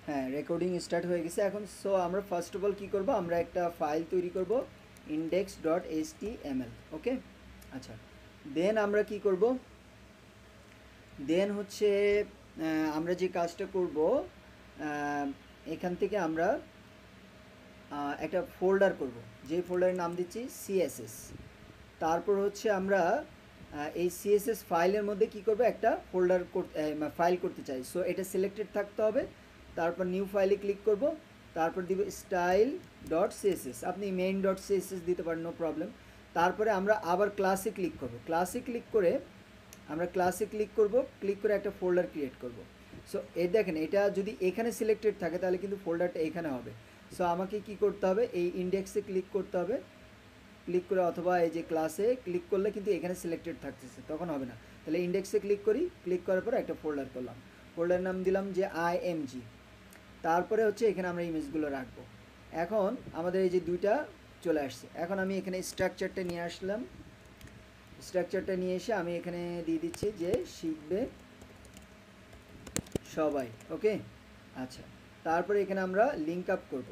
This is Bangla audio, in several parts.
হ্যাঁ, রেকর্ডিং স্টার্ট হয়ে গেছে এখন। সো আমরা ফার্স্ট অফ অল কী করবো, আমরা একটা ফাইল তৈরি করব index.html। ওকে, আচ্ছা। দেন আমরা কি করব, দেন হচ্ছে আমরা যে কাজটা করব, এখান থেকে আমরা একটা ফোল্ডার করব, যে ফোল্ডারের নাম দিচ্ছি CSS। তারপর হচ্ছে আমরা এই CSS ফাইলের মধ্যে কি করব, একটা ফোল্ডার ফাইল করতে চাই। সো এটা সিলেক্টেড থাকতে হবে। তারপর নিউ ফাইলে ক্লিক করব, তারপর দিব স্টাইল ডট সিএসএস, আপনি মেইন ডট সিএসএস দিতে পারেন, নো প্রবলেম। তারপরে আমরা আবার ক্লাসে ক্লিক করব, ক্লাসে ক্লিক করে আমরা ক্লাসে ক্লিক করব, ক্লিক করে একটা ফোল্ডার ক্রিয়েট করব। সো এই দেখেন, এটা যদি এখানে সিলেক্টেড থাকে তাহলে কিন্তু ফোল্ডারটা এখানে হবে। সো আমাকে কি করতে হবে, এই ইন্ডেক্সে ক্লিক করতে হবে, ক্লিক করে অথবা এই যে ক্লাসে ক্লিক করলে কিন্তু এখানে সিলেক্টেড থাকতেছে, তখন হবে না। তাহলে ইন্ডেক্সে ক্লিক করি, ক্লিক করার পর একটা ফোল্ডার করলাম, ফোল্ডারের নাম দিলাম যে IMG। তারপরে হচ্ছে এখানে আমরা ইমেজগুলো রাখবো। এখন আমাদের এই যে দুইটা চলে আসছে। এখন আমি এখানে স্ট্রাকচারটা নিয়ে আসলাম, স্ট্রাকচারটা নিয়ে এসে আমি এখানে দিয়ে দিচ্ছি যে শিখবে সবাই। ওকে, আচ্ছা। তারপরে এখানে আমরা লিঙ্ক আপ করব,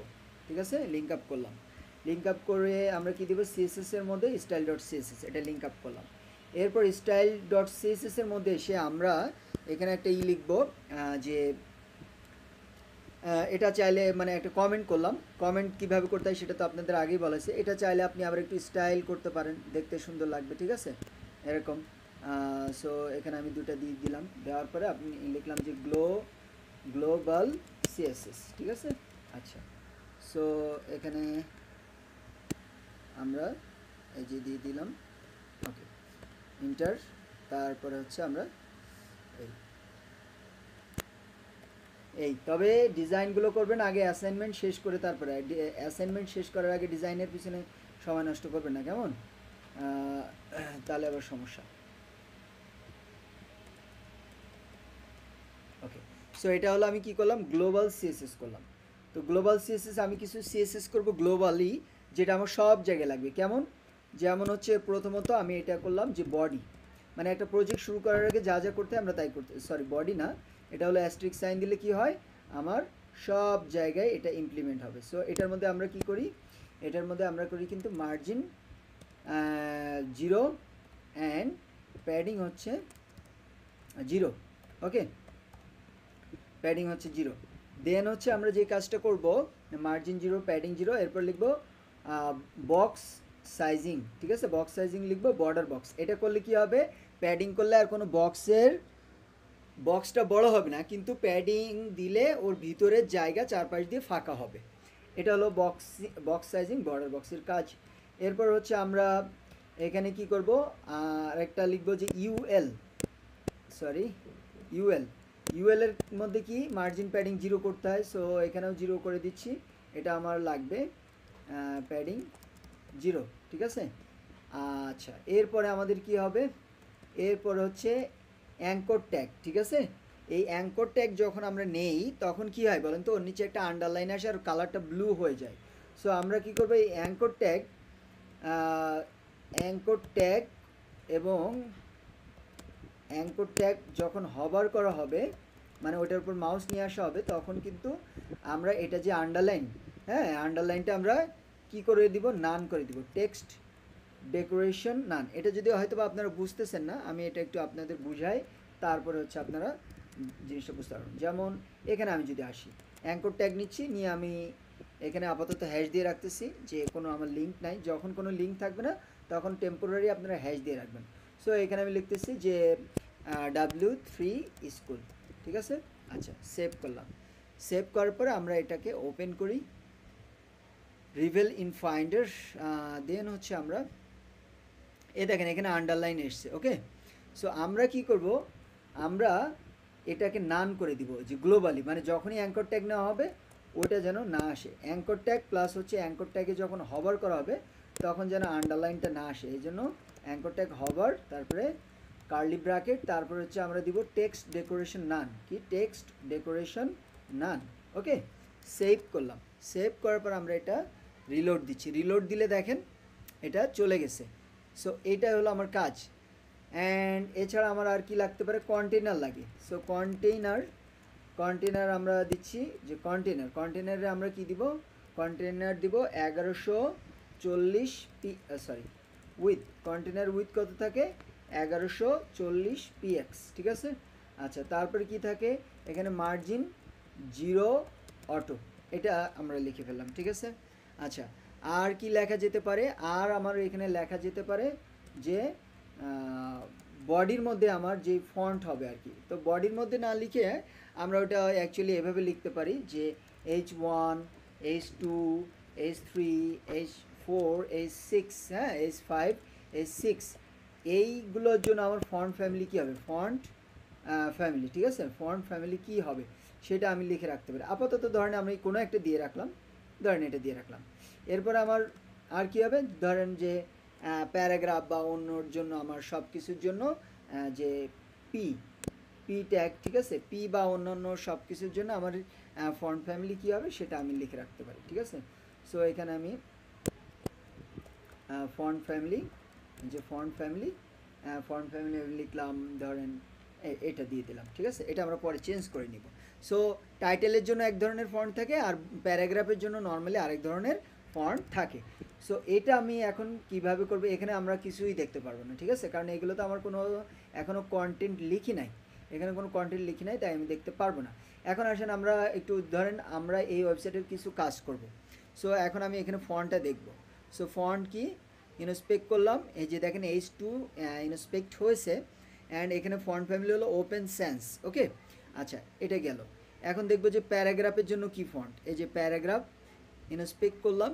ঠিক আছে, লিঙ্ক আপ করলাম। লিঙ্ক আপ করে আমরা কি দেব, সিএসএস এর মধ্যে স্টাইল ডট সিএসএস, এটা লিঙ্ক আপ করলাম। এরপর স্টাইল ডট সিএসএস এর মধ্যে এসে আমরা এখানে একটা লিখবো, যে এটা চাইলে মানে একটা কমেন্ট করলাম। কমেন্ট কিভাবে করতে হয় সেটা তো আপনাদের আগেই বলা হয়েছে। এটা চাইলে আপনি আবার একটু স্টাইল করতে পারেন, দেখতে সুন্দর লাগবে, ঠিক আছে, এরকম। সো এখানে আমি দুটো দিয়ে দিলাম, দেওয়ার পরে আপনি লিখলাম যে গ্লোবাল সিএসএস, ঠিক আছে, আচ্ছা। সো এখানে আমরা এই যে দিয়ে দিলাম, ওকে, ইন্টার। তারপরে হচ্ছে আমরা এই তবে ডিজাইনগুলো করবেন আগে অ্যাসাইনমেন্ট শেষ করে, তারপরে অ্যাসাইনমেন্ট শেষ করার আগে ডিজাইনের পিছনে সময় নষ্ট করবেন না, কেমন? তাহলে আবার সমস্যা। ওকে, সো এটা হলো আমি কি করলাম, গ্লোবাল সিএসএস করলাম। তো গ্লোবাল সিএসএস আমি কিছু সিএসএস করব গ্লোবালি, যেটা আমার সব জায়গায় লাগবে। কেমন? যেমন হচ্ছে প্রথমত আমি এটা করলাম যে বডি, মানে একটা প্রজেক্ট শুরু করার আগে যা যা করতে আমরা তাই করতে, সরি বডি না, এটা হলো অ্যাস্ট্রিক সাইন দিলে কি হয়, আমার সব জায়গায় এটা ইমপ্লিমেন্ট হবে। সো এটার মধ্যে আমরা কি করি, এটার মধ্যে আমরা করি কিন্তু মার্জিন 0 অ্যান্ড প্যাডিং হচ্ছে 0। ওকে, প্যাডিং হচ্ছে 0। দেন হচ্ছে আমরা যে কাজটা করব, মার্জিন 0 প্যাডিং 0, এরপর লিখব বক্স সাইজিং, ঠিক আছে, বক্স সাইজিং লিখব, বর্ডার বক্স। এটা করলে কি হবে, প্যাডিং করলে আর কোনো বক্সটা বড় হবে না, কিন্তু প্যাডিং দিলে ওর ভিতরের জায়গা চারপাশ দিয়ে ফাঁকা হবে। এটা হলো বক্স সাইজিং, বর্ডার বক্সের কাজ। এরপর হচ্ছে আমরা এখানে কি করব, আরেকটা লিখব যে ইউএল এর মধ্যে কি মার্জিন প্যাডিং 0 করতে হয়। সো এখানেও 0 করে দিচ্ছি, এটা আমার লাগবে প্যাডিং 0, ঠিক আছে, আচ্ছা। এরপরে আমাদের কি হবে, এরপর হচ্ছে অ্যাঙ্কর ট্যাগ, ঠিক আছে। এই অ্যাঙ্কর ট্যাগ যখন আমরা নেই তখন কি হয় বলেন তো, ওর নিচে একটা আন্ডারলাইন আসে আর কালারটা ব্লু হয়ে যায়। সো আমরা কি করবো, এই অ্যাঙ্কর ট্যাগ এবং অ্যাঙ্কর ট্যাগ যখন হভার করা হবে, মানে ওটার উপর মাউস নিয়ে আসা হবে, তখন কিন্তু আমরা এটা যে আন্ডারলাইন, হ্যাঁ, আন্ডারলাইনটা আমরা কি করে দিব, নান করে দিব, টেক্সট ডেকোরেশন নান। এটা যদি হয়তো বা আপনারা বুঝতেছেন না, আমি এটা একটু আপনাদের বুঝাই, তারপরে হচ্ছে আপনারা জিনিসটা বুঝতে পারবেন। যেমন এখানে আমি যদি আসি, অ্যাঙ্কর ট্যাগ নিচ্ছি, নিয়ে আমি এখানে আপাতত হ্যাশ দিয়ে রাখতেছি, যে কোনো আমার লিঙ্ক নাই, যখন কোনো লিঙ্ক থাকবে না তখন টেম্পোরারি আপনারা হ্যাশ দিয়ে রাখবেন। সো এখানে আমি লিখতেছি যে W3 স্কুল, ঠিক আছে, আচ্ছা, সেভ করলাম। সেভ করার পরে আমরা এটাকে ওপেন করি, রিভেল ইন ফাইন্ডার। দেন হচ্ছে আমরা দেখেন এখানে আন্ডারলাইন এসছে। ওকে, সো আমরা কি করব, আমরা এটাকে নান করে দিব, যে গ্লোবালি, মানে যখনই অ্যাঙ্কর ট্যাগ নেওয়া হবে ওটা যেন না আসে। অ্যাঙ্কর ট্যাগ প্লাস হচ্ছে অ্যাঙ্কর ট্যাগে যখন হভার করা হবে তখন যেন আন্ডারলাইনটা না আসে, এই জন্য অ্যাঙ্কর ট্যাগ হভার, তারপরে কার্লি ব্র্যাকেট, তারপরে হচ্ছে আমরা দিব টেক্সট ডেকোরেশন নান, কি টেক্সট ডেকোরেশন নান। ওকে, সেভ করলাম। সেভ করার পর আমরা এটা রিলোড দিচ্ছি, রিলোড দিলে দেখেন এটা চলে গেছে। সো এইটা হলো আমার কাজ। অ্যান্ড এছাড়া আমার আর কি লাগতে পারে, কন্টেইনার লাগে। সো কন্টেনার আমরা দিচ্ছি যে কন্টেনারে আমরা কি দিব, কন্টেনার দিব 1140 সরি উইথ, কন্টেনার উইথ কত থাকে 1140 px, ঠিক আছে। আচ্ছা তারপরে কি থাকে এখানে মার্জিন 0 অটো, এটা আমরা লিখে ফেললাম, ঠিক আছে। আচ্ছা আর কি লেখা যেতে পারে, আর আমার এখানে লেখা যেতে পারে যে বডির মধ্যে আমার যে ফন্ট হবে আর কি, তো বডির মধ্যে না লিখে আমরা ওটা অ্যাকচুয়ালি এভাবে লিখতে পারি যে H1 H2 H3 H4 H6, হ্যাঁ H5 H6, এইগুলোর জন্য আমার ফন্ট ফ্যামিলি কী হবে, ফন্ট ফ্যামিলি, ঠিক আছে। ফন্ট ফ্যামিলি কী হবে সেটা আমি লিখে রাখতে পারি। আপাতত ধরেন আমি কোনো একটা দিয়ে রাখলাম, ধরেন এটা দিয়ে রাখলাম। এরপর আমার আর কি হবে, ধরেন যে প্যারাগ্রাফ বা অন্যর জন্য আমার সব কিছুর জন্য যে পি ট্যাগ, ঠিক আছে, পি বা অন্যান্য সব কিছুর জন্য আমার ফন্ট ফ্যামিলি কী হবে সেটা আমি লিখে রাখতে পারি, ঠিক আছে। সো এখানে আমি ফন্ট ফ্যামিলি, যে ফন্ট ফ্যামিলি লিখলাম, ধরেন এটা দিয়ে দিলাম, ঠিক আছে। এটা আমরা পরে চেঞ্জ করে নিব। সো টাইটেলের জন্য এক ধরনের ফন্ট থাকে আর প্যারাগ্রাফের জন্য নর্মালি আরেক ধরনের ফন্ট থাকে। সো এটা আমি এখন কিভাবে করব, এখানে আমরা কিছুই দেখতে পারবো না, ঠিক আছে, কারণ এগুলো তো আমার কোনো এখনও কন্টেন্ট লিখি নাই, এখানে কোনো কন্টেন্ট লিখি নাই, তাই আমি দেখতে পারবো না। এখন আসেন আমরা একটু ধরেন আমরা এই ওয়েবসাইটের কিছু কাজ করব। সো এখন আমি এখানে ফন্টটা দেখব। সো ফন্ট কি ইনস্পেক্ট করলাম, এই যে দেখেন H2 ইনস্পেক্ট হয়েছে, অ্যান্ড এখানে ফন্ট ফ্যামিলি হলো ওপেন সেন্স, ওকে। আচ্ছা এটা গেল। এখন দেখবো যে প্যারাগ্রাফের জন্য কি ফন্ট, এই যে প্যারাগ্রাফ ইনস্পেক্ট করলাম,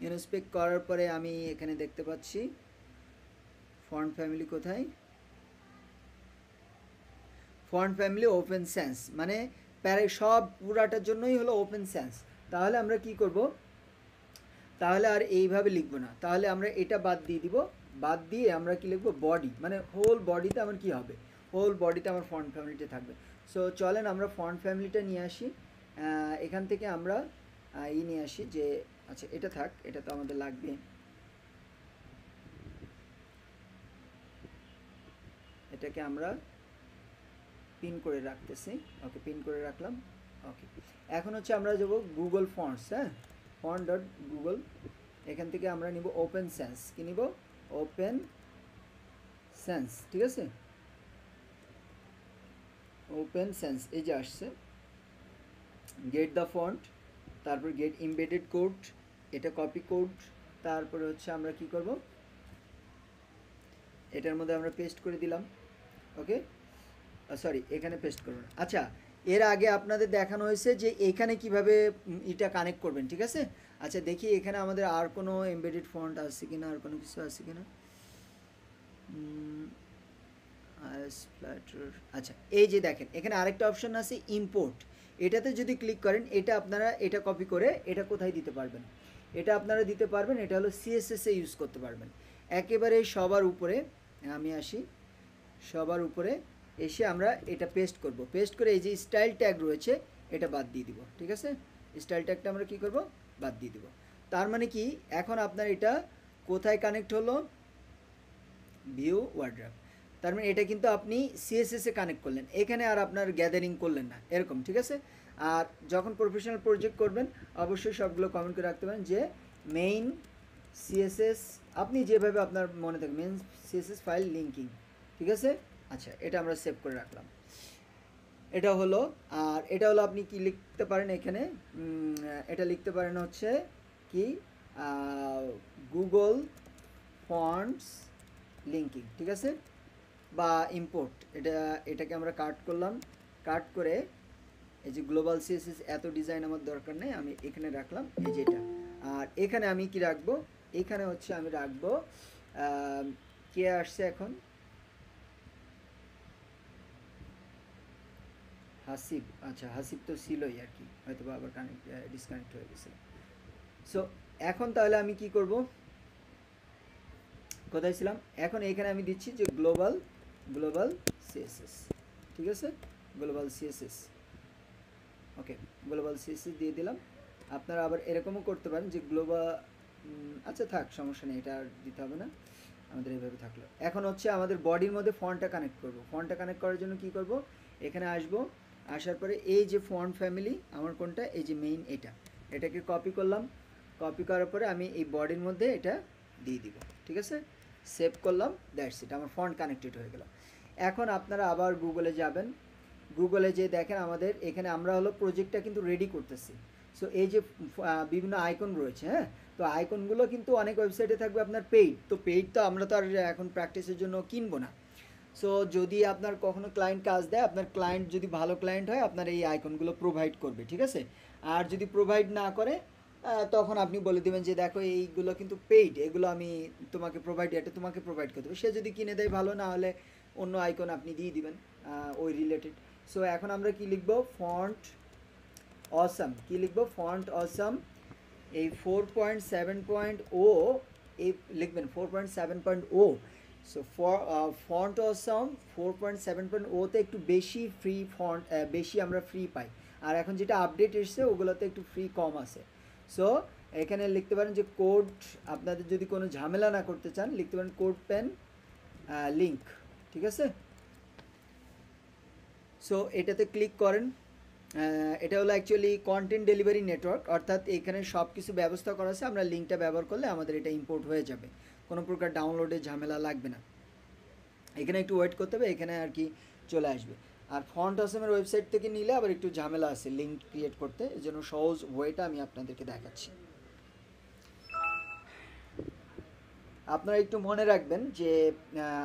ইনস্পেক্ট করার পরে আমি এখানে দেখতে পাচ্ছি ফন্ট ফ্যামিলি কোথায়, ফন্ট ফ্যামিলি ওপেন সেন্স, মানে সব পুরাটার জন্যই হলো ওপেন সেন্স। তাহলে আমরা কি করব, তাহলে আর এইভাবে লিখবো না, তাহলে আমরা এটা বাদ দিয়ে দিব, বাদ দিয়ে আমরা কি লিখবো, বডি, মানে হোল বডিতে আমার কি হবে, হোল বডিতে আমার ফন্ট ফ্যামিলিটা থাকবে। সো চলেন আমরা ফন্ট ফ্যামিলিটা নিয়ে আসি, এখান থেকে আমরা নিয়ে আসি যে, আচ্ছা এটা থাক, এটা তো আমাদের লাগবে, এটাকে আমরা পিন করে রাখতেছি, ওকে পিন করে রাখলাম, ওকে। এখন হচ্ছে আমরা যাব গুগল ফন্টস, হ্যাঁ ফন্ট ডট গুগল, এখান থেকে আমরা নিব ওপেন সেন্স, কি নিব, ওপেন সেন্স, ঠিক আছে, ওপেন সেন্স, এই যে আসছে, গেট দ্য ফন্ট, তারপর গেট ইমবেডেড কোড, এটা কপি কোড, তারপরে হচ্ছে আমরা কি করব, এটার মধ্যে আমরা পেস্ট করে দিলাম, ওকে, সরি এখানে পেস্ট করবেন। আচ্ছা এর আগে আপনাদের দেখানো হয়েছে যে এখানে কিভাবে এটা কানেক্ট করবেন, ঠিক আছে। আচ্ছা দেখি এখানে আমাদের আর কোনো এমবেডেড ফন্ট আছে কিনা, আর কোনো কিছু আছে কিনা, আচ্ছা এই যে দেখেন এখানে আরেকটা অপশন আছে ইম্পোর্ট, এটাতে যদি ক্লিক করেন এটা আপনারা এটা কপি করে এটা কোথায় দিতে পারবেন, এটা আপনারা দিতে পারবেন, এটা হলো সিএসএস এ ইউজ করতে পারবেন। একেবারে সবার উপরে আমি আসি, সবার উপরে এসে আমরা এটা পেস্ট করব, পেস্ট করে এই যে স্টাইল ট্যাগ রয়েছে এটা বাদ দিয়ে দিব, ঠিক আছে, স্টাইল ট্যাগটা আমরা কি করব, বাদ দিয়ে দিব। তার মানে কি এখন আপনার এটা কোথায় কানেক্ট হলো, ভিউ ওয়ার্ড্রপ, তার মানে এটা কিন্তু আপনি সিএসএস এ কানেক্ট করলেন, এখানে আর আপনার গ্যাদারিং করলেন না, এরকম, ঠিক আছে। আর যখন প্রফেশনাল প্রজেক্ট করবেন অবশ্যই সবগুলো কমেন্ট করে রাখতে পারেন যে মেইন সিএসএস, আপনি যেভাবে আপনার মনে থাকে মেইন সিএসএস ফাইল লিঙ্কিং, ঠিক আছে। আচ্ছা এটা আমরা সেভ করে রাখলাম, এটা হলো। আর এটা হলো আপনি কি লিখতে পারেন এখানে, এটা লিখতে পারেন হচ্ছে কি গুগল ফন্টস লিঙ্কিং, ঠিক আছে, বা ইম্পোর্ট, এটাকে আমরা কাট করলাম, কাট করে এই যে গ্লোবাল সিএসএস এত ডিজাইন আমার দরকার নেই, আমি এখানে রাখলাম এই যে এটা। আর এখানে আমি কি রাখবো, এখানে হচ্ছে আমি রাখবো কে আসছে এখন, হাসিব, আচ্ছা হাসিব তো ছিলই আর কি, হয়তো বা আবার ডিসকানেক্ট হয়ে গেছে। সো এখন তাহলে আমি কি করব, কোথায় ছিলাম, এখন এখানে আমি দিচ্ছি যে গ্লোবাল সিএসএস, ঠিক আছে, গ্লোবাল সিএসএস, ওকে গ্লোবাল সিএসএস দিয়ে দিলাম। আপনারা আবার এরকমও করতে পারেন যে গ্লোবাল, আচ্ছা থাক সমস্যা নেই, এটা আর দিতে হবে না, আমাদের এইভাবে থাকলো। এখন হচ্ছে আমাদের বডির মধ্যে ফন্টটা কানেক্ট করব, ফন্টটা কানেক্ট করার জন্য কি করব, এখানে আসবো, আসার পরে এই যে ফন্ট ফ্যামিলি আমার কোনটা, এই যে মেইন এটাকে কপি করলাম। কপি করার পরে আমি এই বডির মধ্যে এটা দিয়ে দিব, ঠিক আছে। সেভ করলাম, দ্যাটস ইট, আমার ফন্ট কানেক্টেড হয়ে গেল। এখন আপনারা আবার গুগলে যাবেন, গুগলে যে দেখেন আমাদের এখানে আমরা হলো প্রজেক্টটা কিন্তু রেডি করতেছি। সো এই যে বিভিন্ন আইকন রয়েছে, হ্যাঁ, তো আইকনগুলো কিন্তু অনেক ওয়েবসাইটে থাকবে আপনার পেইড, তো পেইড তো আমরা তো আর এখন প্র্যাকটিসের জন্য কিনবো না। সো যদি আপনার কখনো ক্লায়েন্ট কাজ দেয়, আপনার ক্লায়েন্ট যদি ভালো ক্লায়েন্ট হয় আপনার এই আইকনগুলো প্রোভাইড করবে, ঠিক আছে। আর যদি প্রোভাইড না করে তখন আপনি বলে দেবেন যে দেখো এইগুলো কিন্তু পেইড, এগুলো আমি তোমাকে এটা তোমাকে প্রোভাইড করে দেবো। সে যদি কিনে দেয় ভালো, না হলে অন্য আইকন আপনি দিয়ে দিবেন ওই রিলেটেড। সো এখন আমরা কি লিখবো, ফন্ট অসাম, কি লিখবো, ফন্ট অসাম। এই 4.7.0 এই লিখবেন 4.7.0। সো ফন্ট অসাম 4.7.0তে একটু বেশি ফ্রি ফন্ট, বেশি আমরা ফ্রি পাই। আর এখন যেটা আপডেট এসছে ওগুলোতে একটু ফ্রি কম আছে। সো এখানে লিখতে পারেন যে কোড, আপনাদের যদি কোনো ঝামেলা না করতে চান লিখতে পারেন কোড পেন লিঙ্ক, ঠিক আছে। সো এটাতে ক্লিক করেন। এটা হলো অ্যাকচুয়ালি কন্টেন্ট ডেলিভারি নেটওয়ার্ক, অর্থাৎ এখানে সব কিছু ব্যবস্থা করা আছে, আমরা লিঙ্কটা ব্যবহার করলে আমাদের এটা ইম্পোর্ট হয়ে যাবে, কোনো প্রকার ডাউনলোডের ঝামেলা লাগবে না। এখানে একটু ওয়েট করতে হবে, এখানে আর কি চলে আসবে। আর ফন্ট অসামের ওয়েবসাইট থেকে নিলে আবার একটু ঝামেলা আছে লিঙ্ক ক্রিয়েট করতে, এই জন্য সহজ ওয়েটা আমি আপনাদেরকে দেখাচ্ছি। আপনারা একটু মনে রাখবেন যে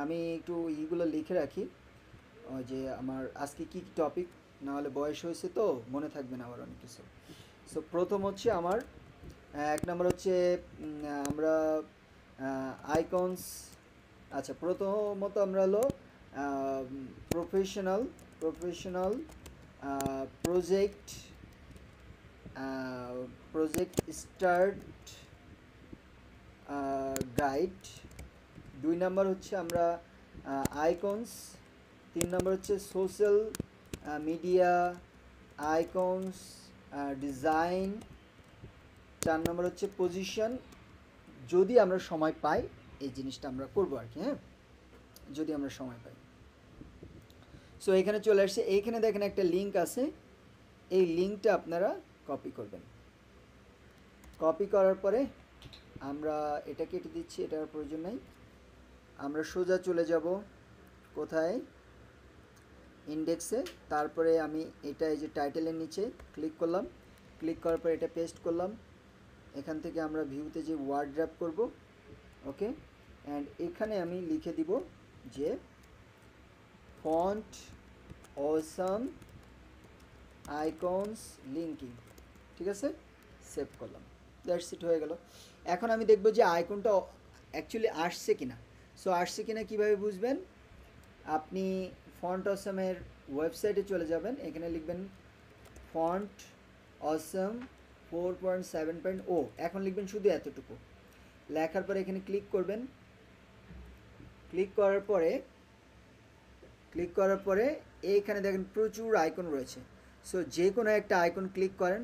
আমি একটু ইগুলো লিখে রাখি, যে আমার আজকে কী টপিক, নাহলে বয়স হয়েছে তো মনে থাকবে না আবার অনেক কিছু। সো প্রথম হচ্ছে আমার 1 নম্বর হচ্ছে আমরা আইকনস। আচ্ছা, প্রথমত আমরা হলো প্রফেশনাল প্রজেক্ট স্টার্ট গাইড। 2 নম্বর হচ্ছে আমরা আইকনস। 3 নম্বর হচ্ছে সোশ্যাল মিডিয়া আইকনস ডিজাইন। 4 নম্বর হচ্ছে পজিশন। যদি আমরা সময় পাই এই জিনিসটা আমরা করবো আর কি, হ্যাঁ, যদি আমরা সময় পাই। সো এখানে চলে আসছে, এইখানে দেখেন একটা লিঙ্ক আছে, এই লিঙ্কটা আপনারা কপি করবেন। কপি করার পরে আমরা এটা কেটে দিচ্ছি, এটার প্রয়োজন নেই। আমরা সোজা চলে যাব কোথায়, ইন্ডেক্সে। তারপরে আমি এটা এই যে টাইটেলের নিচে ক্লিক করলাম, ক্লিক করার পর এটা পেস্ট করলাম। এখান থেকে আমরা ভিউতে যে ওয়ার্ড ড্র্যাপ করব, ওকে। অ্যান্ড এখানে আমি লিখে দিব যে ফন্ট অসাম আইকনস লিঙ্কিং, ঠিক আছে, সেভ করলাম, দ্যাটস ইট, হয়ে গেল। এখন আমি দেখব যে আইকনটা অ্যাকচুয়ালি আসছে কিনা। সো আসছে কিনা কীভাবে বুঝবেন, আপনি ফন্ট অসামের ওয়েবসাইটে চলে যাবেন, এখানে লিখবেন ফন্ট অসাম 4.7.0, এখন লিখবেন শুধু এতটুকু, লেখার পরে এখানে ক্লিক করবেন। ক্লিক করার পরে এইখানে দেখেন প্রচুর আইকন রয়েছে। সো যে কোনো একটা আইকন ক্লিক করেন,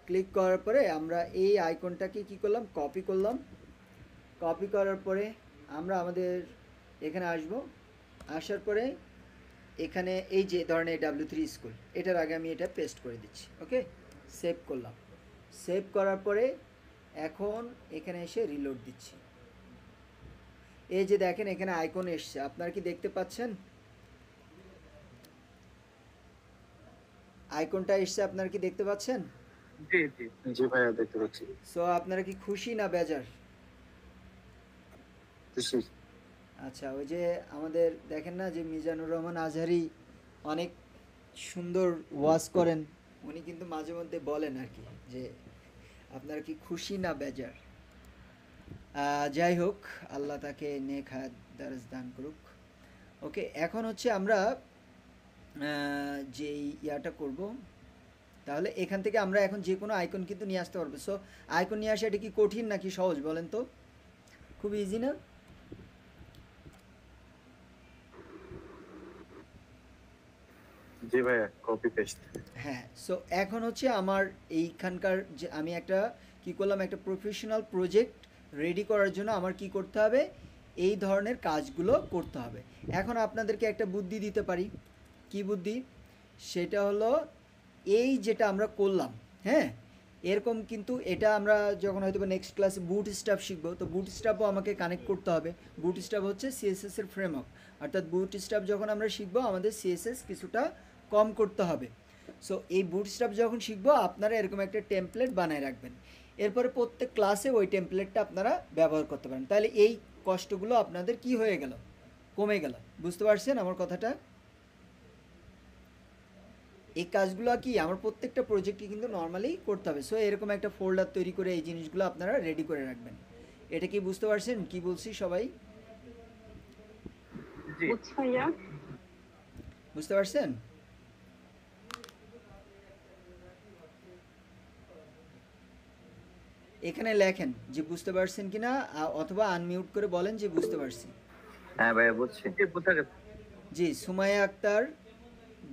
ক্লিক করার পরে আমরা এই আইকনটাকে কী করলাম, কপি করলাম। কপি করার পরে আমরা আমাদের এখানে আসব, আসার পরে এখানে এই যে ধরনের W3 স্কুল, এটার আগে আমি এটা পেস্ট করে দিচ্ছি, ওকে। সেভ করলাম। সেভ করার পরে এখন এখানে এসে রিলোড দিচ্ছি। এই যে দেখেন এখানে আইকন এসছে, আপনারা কি দেখতে পাচ্ছেন, আইকনটা এসছে, আপনারা কি দেখতে পাচ্ছেন? জি জি জি ভাইয়া, দেখতে পাচ্ছি। সো আপনারা কি খুশি না বেজার? খুশি। আচ্ছা, ওই যে আমাদের দেখেন না যে মিজানুর রহমান আজহারি অনেক সুন্দর ওয়াজ করেন, উনি কিন্তু মাঝে মধ্যে বলেন আর কি যে আপনারা কি খুশি না বেজার। যাই হোক, আল্লাহ তাকে নেক হায়াত দারাজ দান করুক। ওকে, এখন হচ্ছে আমরা যে ইয়াটা করব, তাহলে এখান থেকে আমরা এখন যে কোনো আইকন কিন্তু নিয়ে আসতে পারবো। সো আইকন নিয়ে আসা এটা কি কঠিন নাকি সহজ বলেন তো? খুব ইজি না? জি ভাইয়া, কপি পেস্ট। হ্যাঁ। সো এখন হচ্ছে আমার এইখানকার যে আমি একটা কি করলাম, একটা প্রফেশনাল প্রজেক্ট রেডি করার জন্য আমার কি করতে হবে, এই ধরনের কাজগুলো করতে হবে। এখন আপনাদেরকে একটা বুদ্ধি দিতে পারি। কি বুদ্ধি? সেটা হলো এই যেটা আমরা করলাম, হ্যাঁ, এরকম কিন্তু এটা আমরা যখন হয়তো নেক্সট ক্লাসে বুট স্টাফ শিখবো, তো বুট স্টাফও আমাকে কানেক্ট করতে হবে। বুট স্টাফ হচ্ছে সিএসএস এর ফ্রেমওয়ার্ক, অর্থাৎ বুট স্টাফ যখন আমরা শিখবো আমাদের সিএসএস কিছুটা কম করতে হবে। সো এই বুট স্টাফ যখন শিখবো আপনারা এরকম একটা টেমপ্লেট বানায় রাখবেন, এরপরে প্রত্যেক ক্লাসে ওই টেমপ্লেটটা আপনারা ব্যবহার করতে পারেন। তাহলে এই কষ্টগুলো আপনাদের কি হয়ে গেল, কমে গেল। বুঝতে পারছেন আমার কথাটা? এই কাজগুলো কি আমার প্রত্যেকটা প্রজেক্টে কিন্তু নর্মালি করতে হবে। সো এরকম একটা ফোল্ডার তৈরি করে এই জিনিসগুলো আপনারা রেডি করে রাখবেন। এটা কি বুঝতে পারছেন কি বলছি সবাই? জি বুঝছি ভাইয়া। বুঝতে পারছেন? এখানে লেখেন যে বুঝতে পারছেন কিনা, অথবা আনমিউট করে বলেন যে বুঝতে পারছি। হ্যাঁ ভাইয়া বুঝছি। জি বুঝা গেছে। জি, সুমাইয়া আক্তার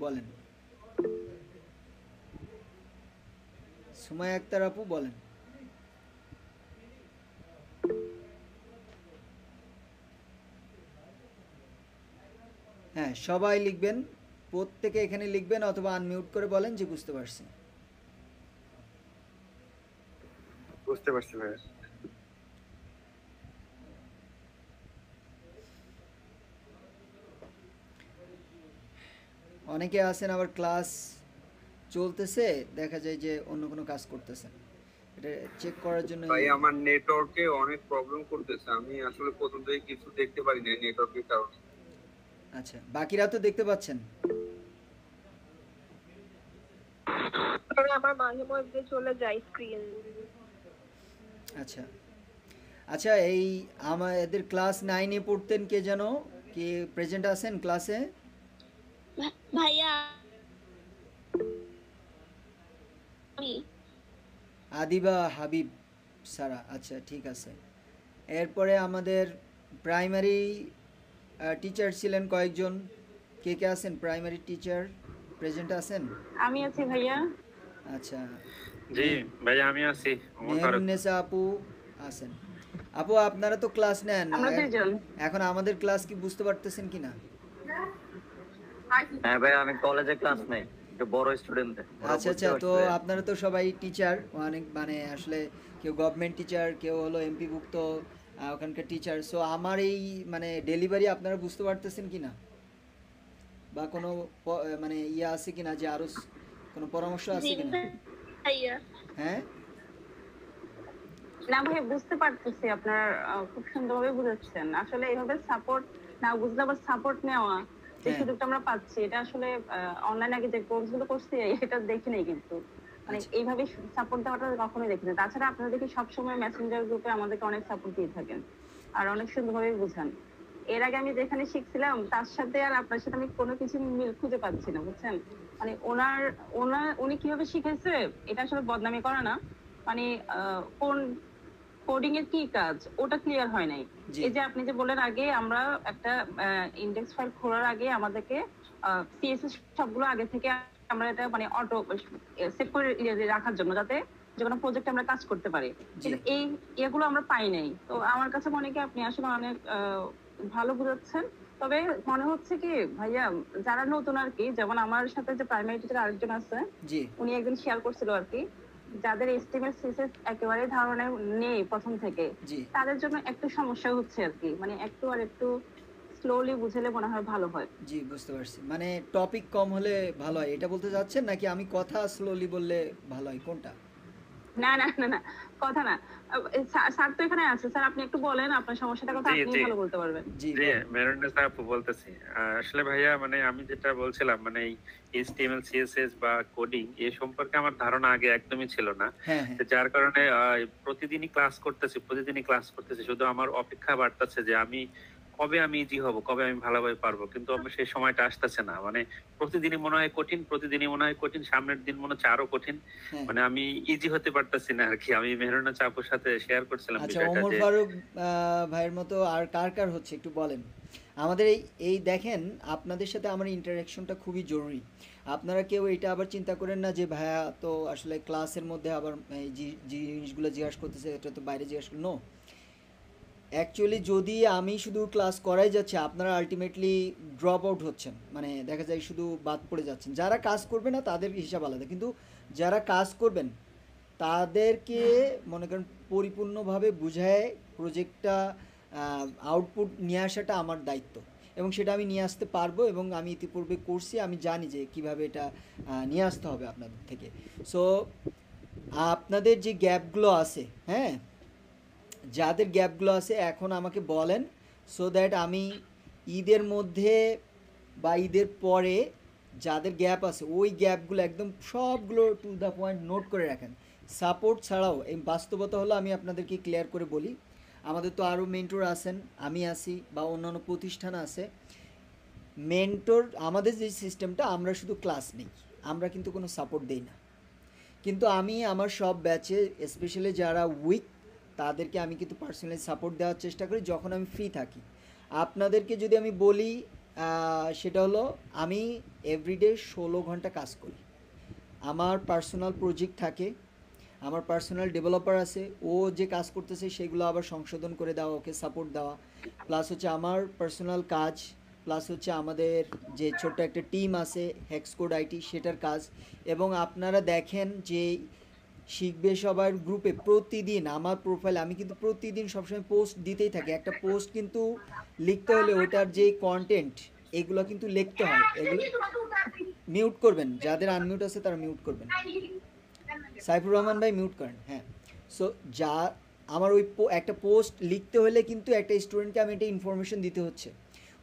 বলেন। সুমাইয়া আক্তার আপু বলেন। হ্যাঁ, সবাই লিখবেন, প্রত্যেকে এখানে লিখবেন অথবা আনমিউট করে বলেন যে বুঝতে পারছি। বুঝতে পারছি ভাইয়া। অনেকে আছেন আবার ক্লাস চলতেছে দেখা যায় যে অন্য কোনো কাজ করতেছেন, এটা চেক করার জন্য। ভাই আমার নেটওয়ার্কে অনেক প্রবলেম করতেছে, আমি আসলে প্রথম থেকে কিছু দেখতে পারি না নেটওয়ার্কের কারণে। আচ্ছা, বাকিরা তো দেখতে পাচ্ছেন? আমার মাঝে মধ্যে চলে যায় স্ক্রিন। আচ্ছা আচ্ছা, এই আমাদের ক্লাস 9-এ পড়তেন কে যেন, কে প্রেজেন্ট আছেন ক্লাসে? ভাইয়া আদিবা হাবিব সারা। আচ্ছা ঠিক আছে। এরপরে আমাদের প্রাইমারি টিচার ছিলেন কয়েকজন, কে কে আছেন প্রাইমারি টিচার প্রেজেন্ট আছেন? আমি আছি ভাইয়া। আচ্ছা, জি ভাইয়া আমি আছি। মেহরুন্নেসা আপু আছেন। আপু আপনারা তো ক্লাস নেন, আমরা দুইজন। এখন আমাদের ক্লাস কি বুঝতে পারতেছেন কিনা? হ্যাঁ ভাই আমি কলেজে ক্লাস নেই, একটু বড় স্টুডেন্ট। আচ্ছা আচ্ছা, তো আপনারা তো সবাই টিচার, অনেক মানে আসলে কেউ গভর্নমেন্ট টিচার, কেউ হলো এমপি ভুক্ত ওখানকার টিচার। সো আমার এই মানে ডেলিভারি আপনারা বুঝতে পারতেছেন কিনা, বা কোনো মানে ইয়ে আছে কিনা যে আরো কোনো পরামর্শ আছে কিনা? ভাইয়া হ্যাঁ না ভাই বুঝতে পারতেছি, আপনার খুব সুন্দরভাবে বুঝাচ্ছেন। আসলে এইভাবে সাপোর্ট না বুঝলে আবার সাপোর্ট নেওয়া যে হ্যাঁ। সুযোগটা আমরা পাচ্ছি, এটা আসলে অনলাইন আগে যে কোর্স গুলো করছি এটা দেখি নাই, কিন্তু মানে আচ্ছা। এইভাবে সাপোর্ট দেওয়াটা কখনোই দেখি না। তাছাড়া আপনারা দেখি সবসময় মেসেঞ্জার গ্রুপে আমাদেরকে অনেক সাপোর্ট দিয়ে থাকেন আর অনেক সুন্দরভাবে বুঝান। এর আগে আমি যেখানে শিখছিলাম তার সাথে আর আপনার সাথে আমি কোনো কিছু মিল খুঁজে পাচ্ছি না, বুঝছেন? মানে উনি কিভাবে শিখেছে এটা আসলে বদনামি করা না, মানে কোন কোডিং এর কি কাজ ওটা ক্লিয়ার হয় নাই। জি। এই যে আপনি যে বললেন আগে আমরা একটা ইন্ডেক্স ফাইল খোলার আগে আমাদেরকে সিএসএস সবগুলো আগে থেকে আমরা এটা মানে অটো সেভ করে রাখার জন্য, যাতে যে কোনো প্রজেক্টে আমরা কাজ করতে পারি। কিন্তু এই এগুলো আমরা পাই নাই। তো আমার কাছে মনে কি আপনি আসলে অনেক ভালো বুঝাচ্ছেন। তবে মনে হচ্ছে কি ভাইয়া, যারা নতুন আর কি, যেমন আমার সাথে যে প্রাইমারি টিচার আরেকজন আছে, জি উনি একদিন শেয়ার করছিল আর কি, যাদের এস্টিমেট সিএসএস একেবারে ধারণা নেই প্রথম থেকে, জি তাদের জন্য একটু সমস্যা হচ্ছে আর কি। মানে একটু স্লোলি বুঝালে মনে হয় ভালো হয়। জি বুঝতে পারছি, মানে টপিক কম হলে ভালো হয় এটা বলতে চাচ্ছেন, নাকি আমি কথা স্লোলি বললে ভালো হয়, কোনটা? না না না না, কথা না। স্যার তো এখানে আছে, স্যার আপনি একটু বলেন আপনার সমস্যাটা কথা, জি, আপনি জি। ভালো বলতে পারবেন। জি জি মেরুন্নেসা আপু বলতেছি। আসলে ভাইয়া মানে আমি যেটা বলছিলাম মানে এই এইচটিএমএল সিএসএস বা কোডিং এ সম্পর্কে আমার ধারণা আগে একদমই ছিল না। হ্যাঁ হ্যাঁ তো যার কারণে প্রতিদিনই ক্লাস করতেছি, শুধু আমার অপেক্ষা বাড়তেছে যে কবে আমি ইজি হব, কবে আমি ভালোভাবে পারবো, কিন্তু আমার সেই সময়টা আসতেছে না। মানে প্রতিদিনই মনে হয় কঠিন, সামনের দিন মনে হচ্ছে আরো কঠিন। হ্যাঁ। মানে আমি ইজি হতে পারতেছি না আর কি। আমি মেহরুন্নেসা আপুর সাথে শেয়ার করছিলাম আচ্ছা, বিষয়টা ওমর যে ফারুক ভাইয়ের মতো আর কার কার হচ্ছে একটু বলেন। আমাদের এই এই দেখেন, আপনাদের সাথে আমার ইন্টারাকশনটা খুবই জরুরি। আপনারা কেউ এটা আবার চিন্তা করেন না যে ভাইয়া তো আসলে ক্লাসের মধ্যে আবার এই যে জিনিসগুলো জিজ্ঞাসা করতেছে এটা তো বাইরে জিজ্ঞাসা নো, অ্যাকচুয়ালি যদি আমি শুধু ক্লাস করাই যাচ্ছি, আপনারা আলটিমেটলি ড্রপ আউট হচ্ছেন, মানে দেখা যায় শুধু বাদ পড়ে যাচ্ছেন। যারা কাজ করবে না তাদের হিসাব আলাদা, কিন্তু যারা কাজ করবেন তাদেরকে মনে করেন পরিপূর্ণভাবে বুঝায় প্রজেক্টটা আউটপুট নিয়ে আসাটা আমার দায়িত্ব, এবং সেটা আমি নিয়ে আসতে পারবো, এবং আমি ইতিপূর্বে করছি, আমি জানি যে কিভাবে এটা নিয়ে আসতে হবে আপনাদের থেকে। সো আপনাদের যে গ্যাপগুলো আছে, হ্যাঁ, যাদের গ্যাপগুলো আছে এখন আমাকে বলেন, সো দ্যাট আমি ঈদের মধ্যে বা ঈদের পরে যাদের গ্যাপ আছে ওই গ্যাপগুলো একদম সবগুলো টু দ্য পয়েন্ট নোট করে রাখেন। সাপোর্ট ছাড়াও এই বাস্তবতা হলো, আমি আপনাদেরকে ক্লিয়ার করে বলি, আমাদের তো আরও মেন্টর আছেন, আমি আছি, বা অন্যান্য প্রতিষ্ঠান আছে। মেন্টর আমাদের যে সিস্টেমটা, আমরা শুধু ক্লাস নেই, আমরা কিন্তু কোনো সাপোর্ট দেই না। কিন্তু আমি আমার সব ব্যাচে স্পেশালি যারা উইক তাদেরকে আমি কিন্তু পার্সোনালি সাপোর্ট দেওয়ার চেষ্টা করি যখন আমি ফ্রি থাকি। আপনাদেরকে যদি আমি বলি, সেটা হলো আমি এভরিডে 16 ঘন্টা কাজ করি। আমার পার্সোনাল প্রজেক্ট থাকে, আমার পার্সোনাল ডেভেলপার আছে, ও যে কাজ করতেছে সেগুলো আবার সংশোধন করে দেওয়া, ওকে সাপোর্ট দেওয়া, প্লাস হচ্ছে আমার পার্সোনাল কাজ, প্লাস হচ্ছে আমাদের যে ছোট্ট একটা টিম আছে হেক্সকোড আইটি, সেটার কাজ। এবং আপনারা দেখেন যে শিখবে সবার গ্রুপে প্রতিদিন আমার প্রোফাইলে আমি কিন্তু প্রতিদিন সবসময় পোস্ট দিতেই থাকি। একটা পোস্ট কিন্তু লিখতে হলে ওটার যে কন্টেন্ট এগুলো কিন্তু লিখতে হয়। এগুলো মিউট করবেন, যাদের আনমিউট আছে তারা মিউট করবেন। সাইফুর রহমান ভাই মিউট করেন, হ্যাঁ। সো যা আমার ওই একটা পোস্ট লিখতে হলে কিন্তু একটা স্টুডেন্টকে আমি একটা ইনফরমেশন দিতে হচ্ছে,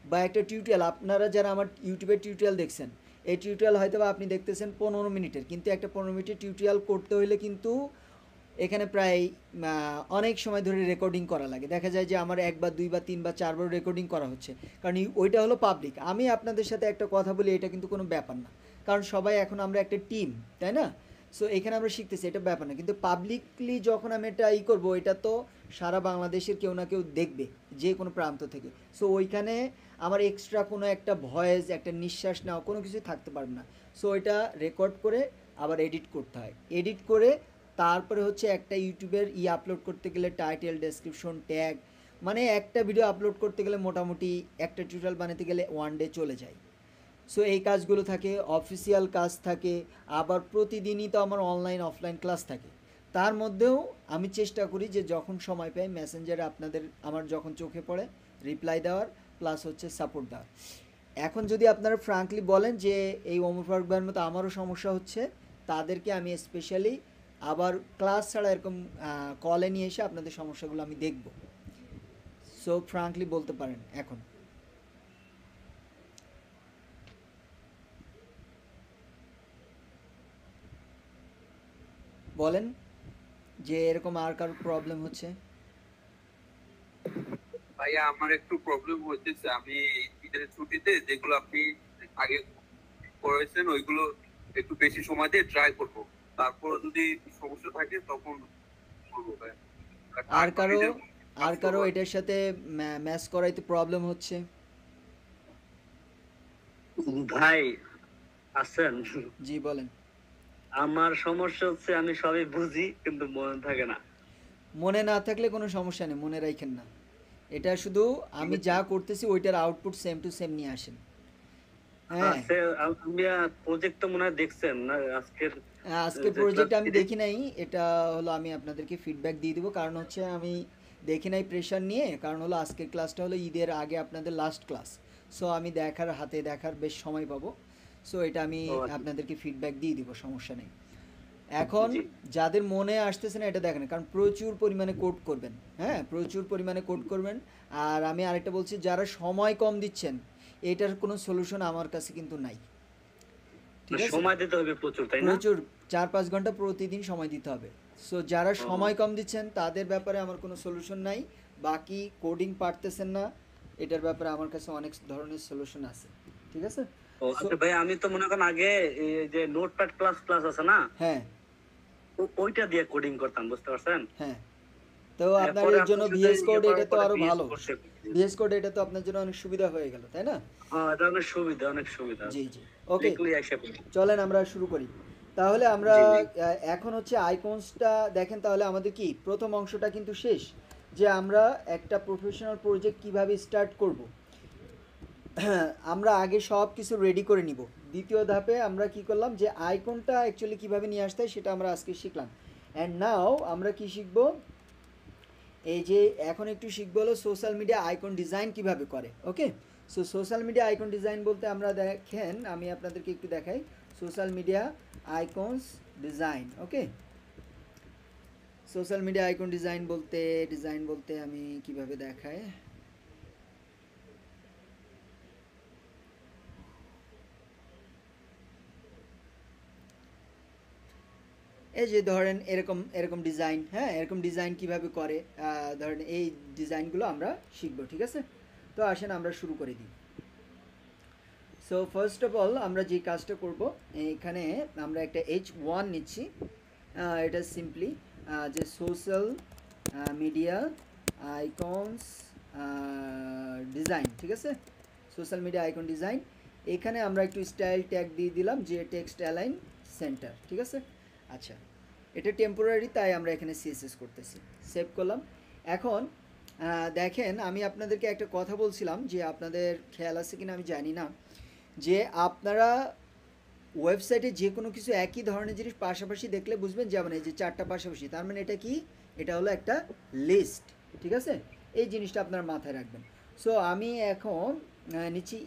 বা একটা টিউটোরিয়াল, আপনারা যারা আমার ইউটিউবের টিউটোরিয়াল দেখছেন, এই টিউটোরিয়াল হয়তো বা আপনি দেখতেছেন 15 মিনিটের, কিন্তু একটা 15 মিনিটের টিউটোরিয়াল করতে হলে কিন্তু এখানে প্রায় অনেক সময় ধরে রেকর্ডিং করা লাগে। দেখা যায় যে আমার একবার, দুইবার, তিনবার, চারবার রেকর্ডিং করা হচ্ছে, কারণ ওইটা হলো পাবলিক। আমি আপনাদের সাথে একটা কথা বলি, এটা কিন্তু কোনো ব্যাপার না, কারণ সবাই এখন আমরা একটা টিম, তাই না? সো এখানে আমরা শিখতেছি, এটা ব্যাপার না। কিন্তু পাবলিকলি যখন আমি এটা করবো, এটা তো সারা বাংলাদেশের কেউ না কেউ দেখবে, যে কোনো প্রান্ত থেকে। সো ওইখানে আমার এক্সট্রা কোনো একটা ভয়েস, একটা নিঃশ্বাস নেওয়া, কোনো কিছু থাকতে পারবে না। সো এটা রেকর্ড করে আবার এডিট করতে হয়, এডিট করে তারপরে হচ্ছে একটা ইউটিউবের আপলোড করতে গেলে টাইটেল, ডেসক্রিপশন, ট্যাগ, মানে একটা ভিডিও আপলোড করতে গেলে মোটামুটি একটা টিউটোরিয়াল বানাতে গেলে 1 ডে চলে যায়। সো এই কাজগুলো থাকে, অফিসিয়াল কাজ থাকে, আবার প্রতিদিনই তো আমার অনলাইন অফলাইন ক্লাস থাকে। তার মধ্যেও আমি চেষ্টা করি যে যখন সময় পাই মেসেঞ্জারে আপনাদের আমার যখন চোখে পড়ে রিপ্লাই দেওয়ার, প্লাস হচ্ছে সাপোর্ট দেওয়ার। এখন যদি আপনারা ফ্রাঙ্কলি বলেন যে এই ওমর ফারুক ভাইয়ের মতো আমারও সমস্যা হচ্ছে, তাদেরকে আমি স্পেশালি আবার ক্লাস ছাড়া এরকম কলে নিয়ে এসে আপনাদের সমস্যাগুলো আমি দেখব। সো ফ্রাঙ্কলি বলতে পারেন এখন। বলেন যে এরকম আর কারো প্রবলেম হচ্ছে। ভাইয়া আমার একটু প্রবলেম হচ্ছে, আমি ঈদের ছুটিতে যেগুলো আপনি আগে করেছেন ওইগুলো একটু বেশি সময় দিয়ে ট্রাই করব, তারপর যদি সমস্যা থাকে তখন করবো ভাইয়া। আর কারো এটার সাথে ম্যাচ করাইতে প্রবলেম হচ্ছে? ভাই আছেন? জি বলেন। আমার সমস্যা হচ্ছে আমি সবই বুঝি কিন্তু মনে থাকে না। মনে না থাকলে কোনো সমস্যা নেই, মনে রাখেন না। এটা শুধু আমি যা করতেছি ওইটার আউটপুট সেম টু সেম নিয়ে আসেন। হ্যাঁ, আপনি প্রজেক্ট তো মনে হয় দেখছেন না আজকে প্রজেক্ট আমি দেখি নাই, এটা হলো আমি আপনাদেরকে ফিডব্যাক দিয়ে দিব। কারণ হচ্ছে আমি দেখি নাই প্রেশার নিয়ে, কারণ হলো আজকের ক্লাসটা হলো ঈদের আগে আপনাদের লাস্ট ক্লাস। সো আমি হাতে দেখার বেশ সময় পাবো। সো এটা আমি আপনাদেরকে ফিডব্যাক দিয়ে দিব, সমস্যা নেই। এখন যাদের মনে আসতেছে না এটা দেখেন, কারণ প্রচুর পরিমাণে কোড করবেন, হ্যাঁ প্রচুর পরিমাণে কোড করবেন। আর আমি আরেকটা বলছি, যারা সময় কম দিচ্ছেন এটার কোনো সলিউশন আমার কাছে কিন্তু নাই। ঠিক আছে, সময় দিতে হবে প্রচুর, তাই না? প্রচুর 4-5 ঘন্টা প্রতিদিন সময় দিতে হবে। সো যারা সময় কম দিচ্ছেন তাদের ব্যাপারে আমার কোনো সলিউশন নাই। বাকি কোডিং পারতেছেন না, এটার ব্যাপারে আমার কাছে অনেক ধরনের সলিউশন আছে। ঠিক আছে আচ্ছা ভাই, আমি তো মনে করেন আগে এই যে নোটপ্যাড প্লাস প্লাস আছে না, হ্যাঁ ওইটা দিয়ে কোডিং করতাম, বুঝতে পারছেন? হ্যাঁ, তো আপনার এর জন্য ভিএস কোড এটা তো আরো ভালো। ভিএস কোড এটা তো আপনার জন্য অনেক সুবিধা হয়ে গেল, তাই না? হ্যাঁ, এটা অনেক সুবিধা, অনেক সুবিধা। জি জি, ওকে চলেন আমরা শুরু করি তাহলে। আমরা এখন হচ্ছে আইকনসটা দেখেন, তাহলে আমাদের কি প্রথম অংশটা কিন্তু শেষ। যে আমরা একটা প্রফেশনাল প্রজেক্ট কিভাবে স্টার্ট করব। আমরা আগে সব কিছু রেডি করে নিব। দ্বিতীয় ধাপে আমরা কি করলাম, যে আইকনটা অ্যাকচুয়ালি কিভাবে নিয়ে আসতে হয় সেটা আমরা আজকে শিখলাম। অ্যান্ড নাও আমরা কি শিখব, এই যে এখন একটু শিখবো হলো সোশ্যাল মিডিয়া আইকন ডিজাইন কিভাবে করে। Okay, so social media icon design বলতে আমরা দেখেন, আমি আপনাদেরকে একটু দেখাই social media icons design. Okay, social media icon design বলতে আমি কিভাবে দেখাই, এই যে ধরেন এরকম ডিজাইন, হ্যাঁ এরকম ডিজাইন কিভাবে করে, ধরেন এই ডিজাইনগুলো আমরা শিখবো। ঠিক আছে, তো আসেন আমরা শুরু করে দিই। সো ফার্স্ট অফ অল আমরা যে কাজটা করব, এখানে আমরা একটা H1 নিচ্ছি। এটা সিম্পলি যে সোশ্যাল মিডিয়া আইকনস ডিজাইন। ঠিক আছে, সোশ্যাল মিডিয়া আইকন ডিজাইন। এখানে আমরা একটু স্টাইল ট্যাগ দিয়ে দিলাম যে টেক্সট অ্যালাইন সেন্টার। ঠিক আছে, আচ্ছা এটা টেম্পোরারি, তাই আমরা এখানে সিএসএস করতেছি, সেভ করলাম। এখন দেখেন আমি আপনাদেরকে একটা কথা বলছিলাম, যে আপনাদের খেয়াল আছে কিনা আমি জানি না, যে আপনারা ওয়েবসাইটে যে কোনো কিছু একই ধরনের জিনিস পাশাপাশি দেখলে বুঝবেন, যেমন এই যে 4টা পাশাপাশি, তার মানে এটা কি, এটা হলো একটা লিস্ট। ঠিক আছে, এই জিনিসটা আপনারা মাথায় রাখবেন। সো আমি এখন নিচ্ছি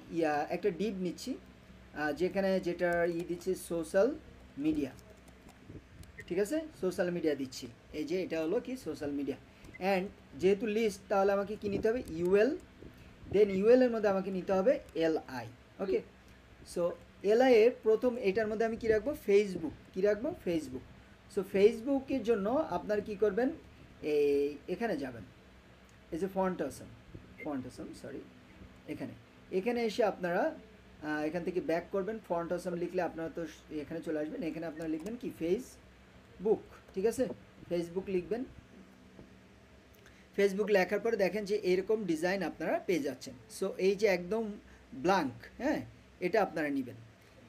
একটা ডিভ নিচ্ছি, যেখানে যেটা দিচ্ছি সোশ্যাল মিডিয়া। ঠিক আছে, সোশ্যাল মিডিয়া দিচ্ছি, এই যে এটা হলো কি সোশ্যাল মিডিয়া। অ্যান্ড যেহেতু লিস্ট, তাহলে আমাকে কি নিতে হবে, ইউএল, দেন ইউএল এর মধ্যে আমাকে নিতে হবে এলআই। ওকে, সো এলআই এর প্রথম এটার মধ্যে আমি কি রাখবো, ফেসবুক, কি রাখবো, ফেসবুক। সো ফেসবুকের জন্য আপনার কি করবেন, এখানে যাবেন, এই যে ফন্ট আসাম সরি, এখানে এসে আপনারা এখান থেকে ব্যাক করবেন, ফন্ট আসাম লিখলে আপনারা তো এখানে চলে আসবেন। এখানে আপনারা লিখবেন কি, ফেসবুক। ঠিক আছে, ফেসবুক লিখবেন। ফেসবুক লেখার পরে দেখেন যে এরকম ডিজাইন আপনারা পেয়ে যাচ্ছেন। সো এই যে একদম ব্ল্যাঙ্ক, হ্যাঁ এটা আপনারা নেবেন,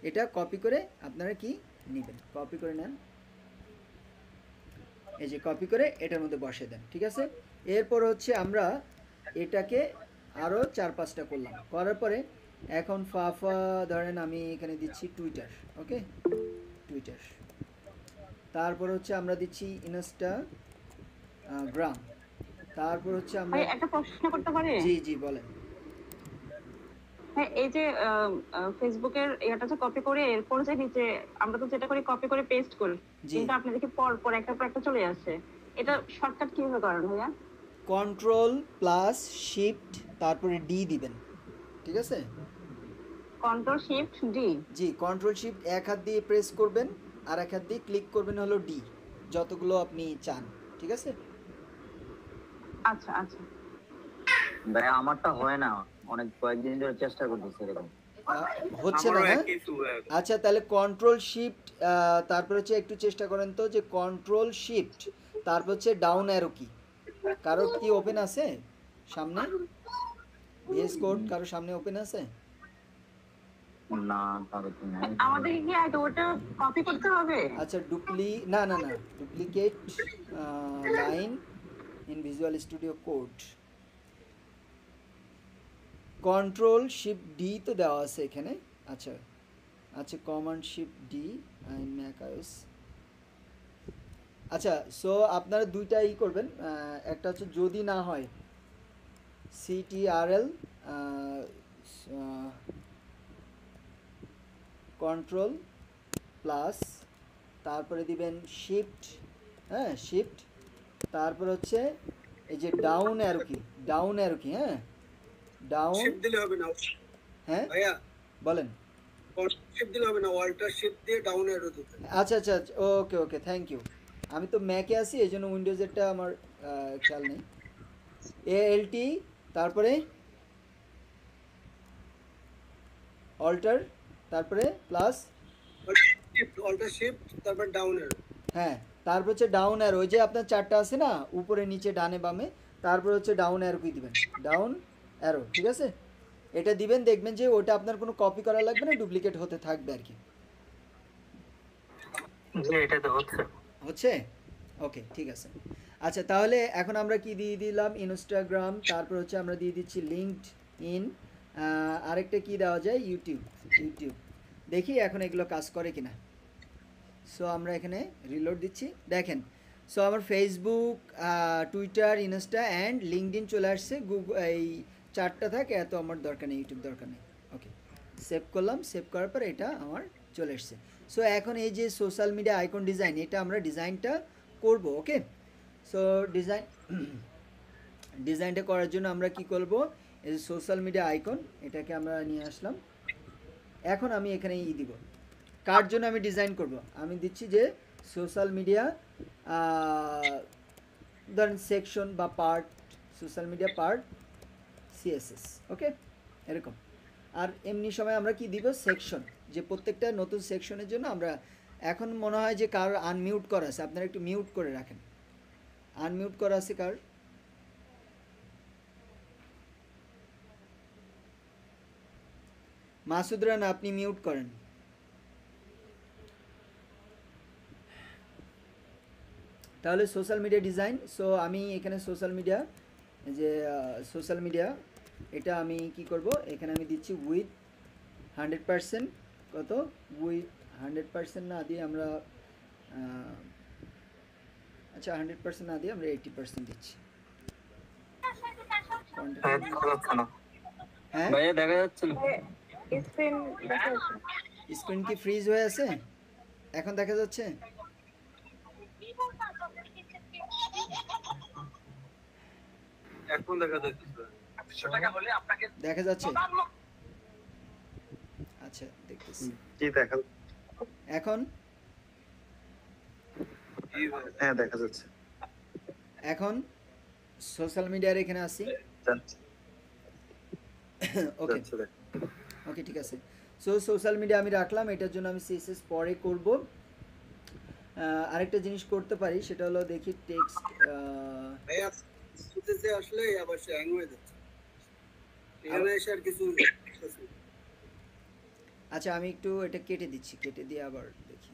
এটা কপি করে আপনারা কি নেবেন, কপি করে নেন, এই যে কপি করে এটার মধ্যে বসে দেন। ঠিক আছে, এরপর হচ্ছে আমরা এটাকে আরও 4-5টা করলাম, করার পরে এখন ফাফা ধরেন আমি এখানে দিচ্ছি টুইটার। ওকে, টুইটার। তারপর হচ্ছে আমরা দিচ্ছি ইনস্টাগ্রাম। তারপর হচ্ছে আমরা একটা প্রশ্ন করতে পারি? জি বলেন। হ্যাঁ, এই যে ফেসবুকের এটা যে কপি করে এরপর যে নিচে আমরা তো যেটা করি কপি করে পেস্ট করি, কিন্তু আপনি দেখি পর একটার পর একটা চলে আসে, এটা শর্টকাট কিভাবে করেন ভাইয়া? Ctrl+Shift তারপরে ডি দিবেন। ঠিক আছে, Ctrl+Shift+D। জি, Ctrl+Shift এক হাত দিয়ে প্রেস করবেন, আর এক হাত দিয়ে ক্লিক করবেন হলো ডি, যতগুলো আপনি চান। ঠিক আছে, আচ্ছা আচ্ছা, ভাই আমারটা হয় না, অনেক কয়েকদিন ধরে চেষ্টা করতেছি এরকম হচ্ছে না, হ্যাঁ? আচ্ছা তাহলে Ctrl+Shift তারপর হচ্ছে একটু চেষ্টা করেন তো, যে Ctrl+Shift তারপর হচ্ছে ডাউন অ্যারো কি, কারো কি ওপেন আছে সামনে, ভিএস কোড কারো সামনে ওপেন আছে? না, তাহলে তো নাই। আমাদের কি আইতো ওটা কপি করতে হবে? আচ্ছা না duplicate line in visual studio code, Ctrl+Shift+D তো দেওয়া আছে এখানে। আচ্ছা Command+Shift+D ইন ম্যাক আইওএস। আচ্ছা, সো আপনারা দুইটা করবেন, একটা হচ্ছে যদি না হয় CTRL Ctrl+ তারপরে দিবেন শিফট, হ্যাঁ শিফট, তারপর হচ্ছে এই যে ডাউন অ্যারো কি, হ্যাঁ ডাউন শিফট দিলে হবে না, হ্যাঁ ভাইয়া বলেন। শিফট দিলে হবে না, অল্টার শিফট দিয়ে ডাউন অ্যারো দিতে। আচ্ছা ওকে থ্যাংক ইউ। আমি তো ম্যাকে আছি, এই জন্য উইন্ডোজেরটা আমার খেয়াল নেই। ALT তারপরে অল্টার তারপরে প্লাস অল্টার শিফট তারপর ডাউন অ্যারো, হ্যাঁ তারপর হচ্ছে ডাউন অ্যারো, ওই যে আপনার 4টা আছে না উপরে নিচে ডানে বামে, তারপর হচ্ছে ডাউন অ্যারো কি দিবেন, ডাউন অ্যারো। ঠিক আছে, এটা দিবেন, দেখবেন যে ওটা আপনার কোনো কপি করা লাগবে না, ডুপ্লিকেট হতে থাকবে আর কি। জি, এটা তো হচ্ছে। ওকে ঠিক আছে। আচ্ছা, তাহলে এখন আমরা কি দিয়ে দিলাম? ইনস্টাগ্রাম, তারপর হচ্ছে আমরা দিয়ে দিচ্ছি লিঙ্কড ইন, আরেকটা কি দেওয়া যায়? ইউটিউব। ইউটিউব দেখি এখন এগুলো কাজ করে কিনা। সো আমরা এখানে রিলোড দিচ্ছি, দেখেন। সো আমার Facebook, Twitter, Insta and LinkedIn চলে আসছে। গুগল এই 4টা থাকে, এত আমার দরকার নেই, ইউটিউব দরকার নেই। ওকে, সেভ করলাম। সেভ করার পর এটা আমার চলে এসছে। সো এখন এই যে সোশ্যাল মিডিয়া আইকন ডিজাইন, এটা আমরা ডিজাইনটা করব। ওকে, সো ডিজাইনটা করার জন্য আমরা কি করব? এই যে সোশ্যাল মিডিয়া আইকন, এটাকে আমরা নিয়ে আসলাম। এখন আমি এখানে দিব কার জন্য আমি ডিজাইন করব। আমি দিচ্ছি যে সোশ্যাল মিডিয়া, ধরেন সেকশন বা part, social media part CSS. Okay, এরকম। আর এমনি সময় আমরা কি দিব? সেকশন, যে প্রত্যেকটা নতুন সেকশনের জন্য আমরা, এখন মনে হয় যে কার আনমিউট করা আছে, আপনারা একটু মিউট করে রাখেন। আনমিউট করা আছে কার? মাসুদ রানা, আপনি মিউট করেন। তাহলে সোশ্যাল মিডিয়া ডিজাইন। সো আমি এখানে সোশ্যাল মিডিয়া, যে সোশ্যাল মিডিয়া, এটা আমি কি করব? এখানে আমি দিচ্ছি উইথ 100%। কত? উইথ 100% না দিয়ে আমরা, আচ্ছা 100% না দিয়ে আমরা 80% দিচ্ছি। হ্যাঁ ভাইয়া দেখা যাচ্ছে না? স্ক্রিন দেখা যাচ্ছে। স্ক্রিন কি ফ্রিজ হয়ে আছে? এখন দেখা যাচ্ছে? এখন দেখা যাচ্ছে দেখা যাচ্ছে? আচ্ছা, দেখতেছি। জি দেখা এখন হ্যাঁ দেখা যাচ্ছে। এখন সোশ্যাল মিডিয়ার এখানে আসি। যাচ্ছে ওকে, যাচ্ছে দেখ। ওকে, ঠিক আছে। সো সোশ্যাল মিডিয়া আমি রাখলাম, এটার জন্য আমি সিএসএস পরে করব। আরেকটা জিনিস করতে পারি, সেটা হলো দেখি টেক্সট। ভাইয়া শুনতেছে আসলে আবার সে হ্যাং হয়ে যাচ্ছে, এখানে এসে আর কিছু দেখতেছি। আচ্ছা, আমি একটু এটা কেটে দিচ্ছি, কেটে দিয়ে আবার দেখি।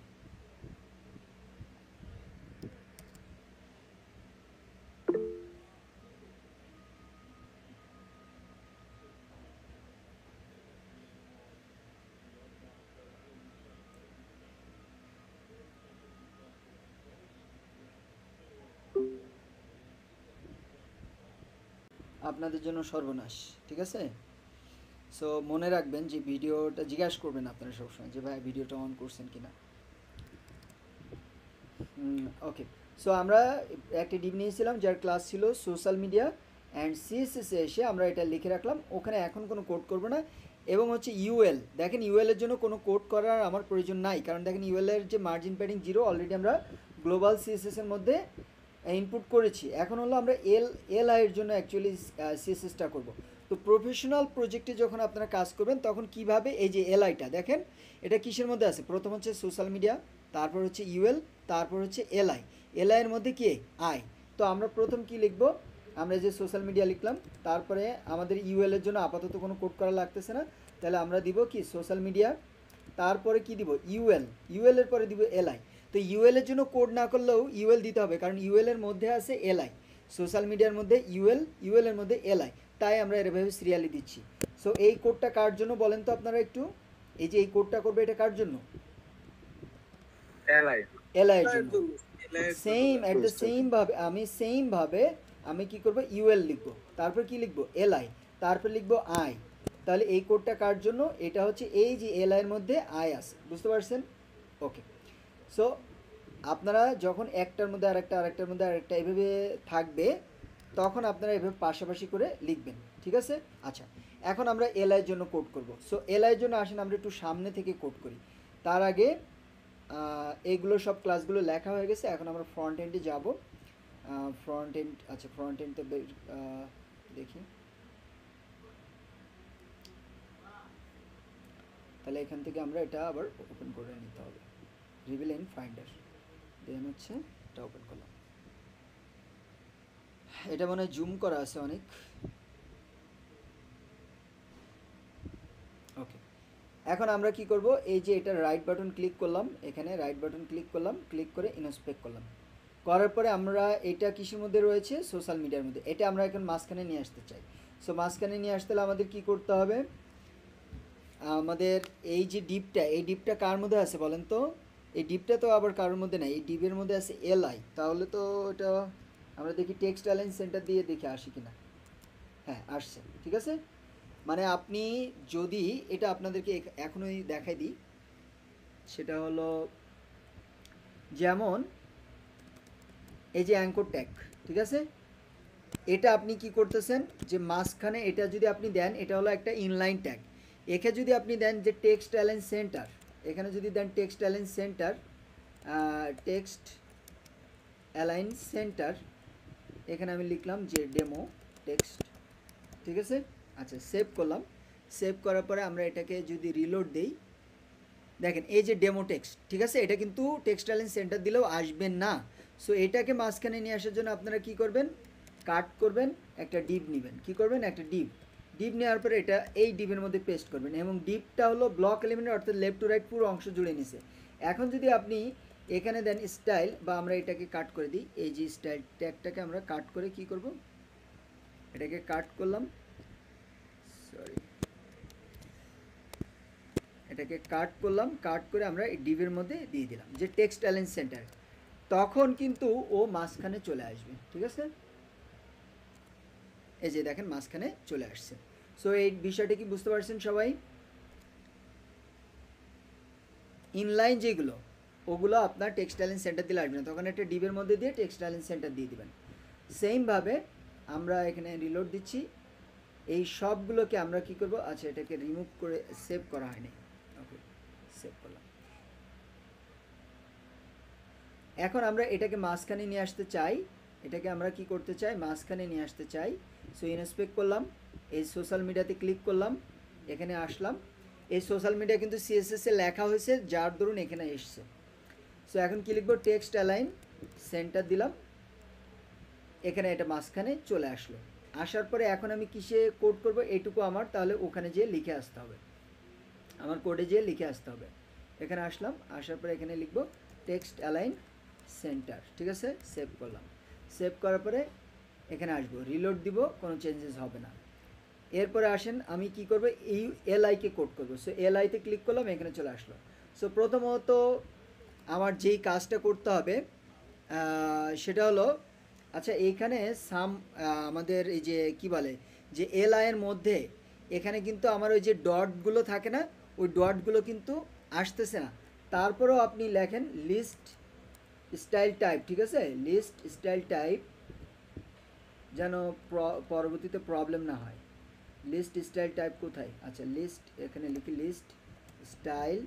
আপনাদের জন্য সর্বনাশ, ঠিক আছে? সো মনে রাখবেন যে ভিডিওটা জিজ্ঞাসা করবেন আপনারা সবসময় যে ভাই ভিডিওটা অন করছেন কিনা। ওকে, সো আমরা একটা ডিপ নিয়েছিলাম যার ক্লাস ছিল সোশ্যাল মিডিয়া অ্যান্ড সিএসএসে এসে আমরা এটা লিখে রাখলাম। ওখানে এখন কোনো কোড করবো না। এবং হচ্ছে ইউএল, দেখেন ইউএলের জন্য কোনো কোড করার আমার প্রয়োজন নাই, কারণ দেখেন ইউএলের যে মার্জিন প্যাডিং 0 অলরেডি আমরা গ্লোবাল সিএসএসের মধ্যে ইনপুট করেছি। এখন হলো আমরা এলআই এর জন্য অ্যাকচুয়ালি সিএসএসটা করব। তো প্রফেশনাল প্রজেক্টে যখন আপনারা কাজ করবেন তখন কিভাবে, এই যে এলআইটা দেখেন এটা কিসের মধ্যে আছে? প্রথম হচ্ছে সোশ্যাল মিডিয়া, তারপর হচ্ছে ইউএল, তারপর হচ্ছে এলআই। এলআইয়ের মধ্যে কি আই। তো আমরা প্রথম কি লিখব? আমরা যে সোশ্যাল মিডিয়া লিখলাম, তারপরে আমাদের ইউএল এর জন্য আপাতত কোনো কোড করা লাগতেছে না, তাহলে আমরা দিব কি সোশ্যাল মিডিয়া, তারপরে কি দিব? ইউএল, ইউএল এর পরে দিব এলআই। তো ইউএল এর জন্য কোড না করলেও ইউএল দিতে হবে, কারণ ইউএল এর মধ্যে আছে এলআই, সোশ্যাল মিডিয়ার মধ্যে ইউএল, ইউএল এর মধ্যে এলআই, তাই আমরা এভাবে সিরিয়ালি দিচ্ছি। সো এই কোডটা কার জন্য বলেন তো আপনারা একটু? এই যে এই কোডটা করবে, এটা কার জন্য? এলআই এলআই এর জন্য। সেম এট দ্য সেম ভাবে আমি কি করব? ইউএল লিখব, তারপর কি লিখব? এলআই, তারপর লিখব আই। তাহলে এই কোডটা কার জন্য? এটা হচ্ছে এই যে এলআই এর মধ্যে আই আছে, বুঝতে পারছেন? ওকে, সো আপনারা যখন একটার মধ্যে আরেকটা, আরেকটার মধ্যে আরেকটা এভাবে থাকবে, তখন আপনারা এভাবে পাশাপাশি করে লিখবেন, ঠিক আছে? আচ্ছা, এখন আমরা এলআইয়ের জন্য কোড করব। সো এলআইয়ের জন্য আসেন আমরা একটু সামনে থেকে কোড করি। তার আগে এইগুলো সব ক্লাসগুলো লেখা হয়ে গেছে, এখন আমরা ফ্রন্ট এন্ডে যাব। ফ্রন্ট এন্ড, আচ্ছা ফ্রন্ট এন্ডটা দেখি। তাহলে এখান থেকে আমরা এটা আবার ওপেন করে নিতে হবে, রিভিল ইন ফাইন্ডার, দেন হচ্ছে এটা ওপেন করলাম। এটা মনে হয় জুম করা আছে অনেক। ওকে, এখন আমরা কি করব? এই যে এটা রাইট বাটন ক্লিক করলাম, এখানে রাইট বাটন ক্লিক করলাম, ক্লিক করে ইনস্পেক্ট করলাম। করার পরে আমরা এটা কিসের মধ্যে রয়েছে, সোশ্যাল মিডিয়ার মধ্যে। এটা আমরা এখন মাঝখানে নিয়ে আসতে চাই। সো মাঝখানে নিয়ে আসতে হলে আমাদের কি করতে হবে, আমাদের এই যে ডিপটা, এই ডিপটা কার মধ্যে আছে বলেন তো? এই ডিপটা তো আবার কারোর মধ্যে নাই, এই ডিপের মধ্যে আছে এলআই। তাহলে তো এটা আমরা দেখি টেক্সট অ্যালাইন সেন্টার দিয়ে দেখে আসি কিনা। হ্যাঁ আসছে, ঠিক আছে। মানে আপনি যদি এটা আপনাদেরকে এখনই দেখাই দিই, সেটা হলো যেমন এই যে অ্যাঙ্কর ট্যাগ, ঠিক আছে। এটা আপনি কি করতেছেন যে মাঝখানে এটা যদি আপনি দেন, এটা হলো একটা ইনলাইন ট্যাগ। একে যদি আপনি দেন যে টেক্সট অ্যালাইন সেন্টার, এখানে যদি দেন text align centre, text align centre, এখানে আমি লিখলাম যে ডেমো টেক্সট, ঠিক আছে। আচ্ছা সেভ করলাম। সেভ করার পরে আমরা এটাকে যদি রিলোড দেই, দেখেন এই যে ডেমো টেক্সট, ঠিক আছে। এটা কিন্তু টেক্সট অ্যালাইন সেন্টার দিলেও আসবেন না। সো এটাকে মাঝখানে নিয়ে আসার জন্য আপনারা কি করবেন, কাট করবেন, একটা ডিপ নেবেন। কি করবেন, একটা ডিপ নেওয়ার পরে এটা এই ডিপের মধ্যে পেস্ট করবেন, এবং ডিপটা হলো ব্লক এলিমেন্ট, অর্থাৎ লেফট টু রাইট পুরো অংশ জুড়ে নিছে। এখন যদি আপনি এখানে দেন স্টাইল, বা আমরা এটাকে কাট করে দিই, এই যে স্টাইল ট্যাগটাকে আমরা কাট করে কি করব, এটাকে কাট করলাম, সরি এটাকে কাট করলাম, কাট করে আমরা এই ডিপের মধ্যে দিয়ে দিলাম যে টেক্সট অ্যালাইন সেন্টার। তখন কিন্তু ও মাঝখানে চলে আসবে, ঠিক আছে। এই যে দেখেন মাঝখানে চলে আসছে। সো এই বিষয়টা কি বুঝতে পারছেন সবাই? ইনলাইন যেগুলো, ওগুলো আপনার টেক্সট অ্যালাইন সেন্টার দিলে আসবে না, তখন একটা ডিবের মধ্যে দিয়ে টেক্সট অ্যালাইন সেন্টার দিয়ে দিবেন। সেমভাবে আমরা এখানে রিলোড দিচ্ছি, এই সবগুলোকে আমরা কি করব, আচ্ছা এটাকে রিমুভ করে, সেভ করা হয়নি, ওকে সেভ করলাম। এখন আমরা এটাকে মাঝখানে নিয়ে আসতে চাই, এটাকে আমরা কি করতে চাই, মাঝখানে নিয়ে আসতে চাই। সো ইনস্পেক্ট করলাম, এই সোশ্যাল মিডিয়াতে ক্লিক করলাম, এখানে আসলাম। এই সোশ্যাল মিডিয়া কিন্তু সিএসএস এ লেখা হয়েছে, যার দরুন এখানে এসছে। সো এখন কি লিখবো, টেক্সট অ্যালাইন সেন্টার দিলাম, এখানে এটা মাঝখানে চলে আসলো। আসার পরে এখন আমি কিসে কোড করব, এইটুকু আমার তাহলে ওখানে যেয়ে লিখে আসতে হবে, আমার কোডে যেয়ে লিখে আসতে হবে। এখানে আসলাম, আসার পরে এখানে লিখবো টেক্সট অ্যালাইন সেন্টার, ঠিক আছে। সেভ করলাম। সেভ করার পরে এখানে আসবো, রিলোড দিব, কোনো চেঞ্জেস হবে না। এরপরে আসেন আমি কি করব, এই এলআইকে কোড করব। সো এলআইতে ক্লিক করলাম, এখানে চলে আসলো। সো প্রথমত আমার যেই কাজটা করতে হবে সেটা হলো, আচ্ছা এইখানে আমাদের এই যে কি বলে যে এলআইয়ের মধ্যে এখানে কিন্তু আমার ওই যে ডটগুলো থাকে না, ওই ডটগুলো কিন্তু আসতেছে না। তারপরেও আপনি লেখেন লিস্ট স্টাইল টাইপ, ঠিক আছে, লিস্ট স্টাইল টাইপ, যেন পরবর্তীতে প্রবলেম না হয়। লিস্ট স্টাইল টাইপ কোথায়, আচ্ছা লিস্ট, এখানে লিখি list style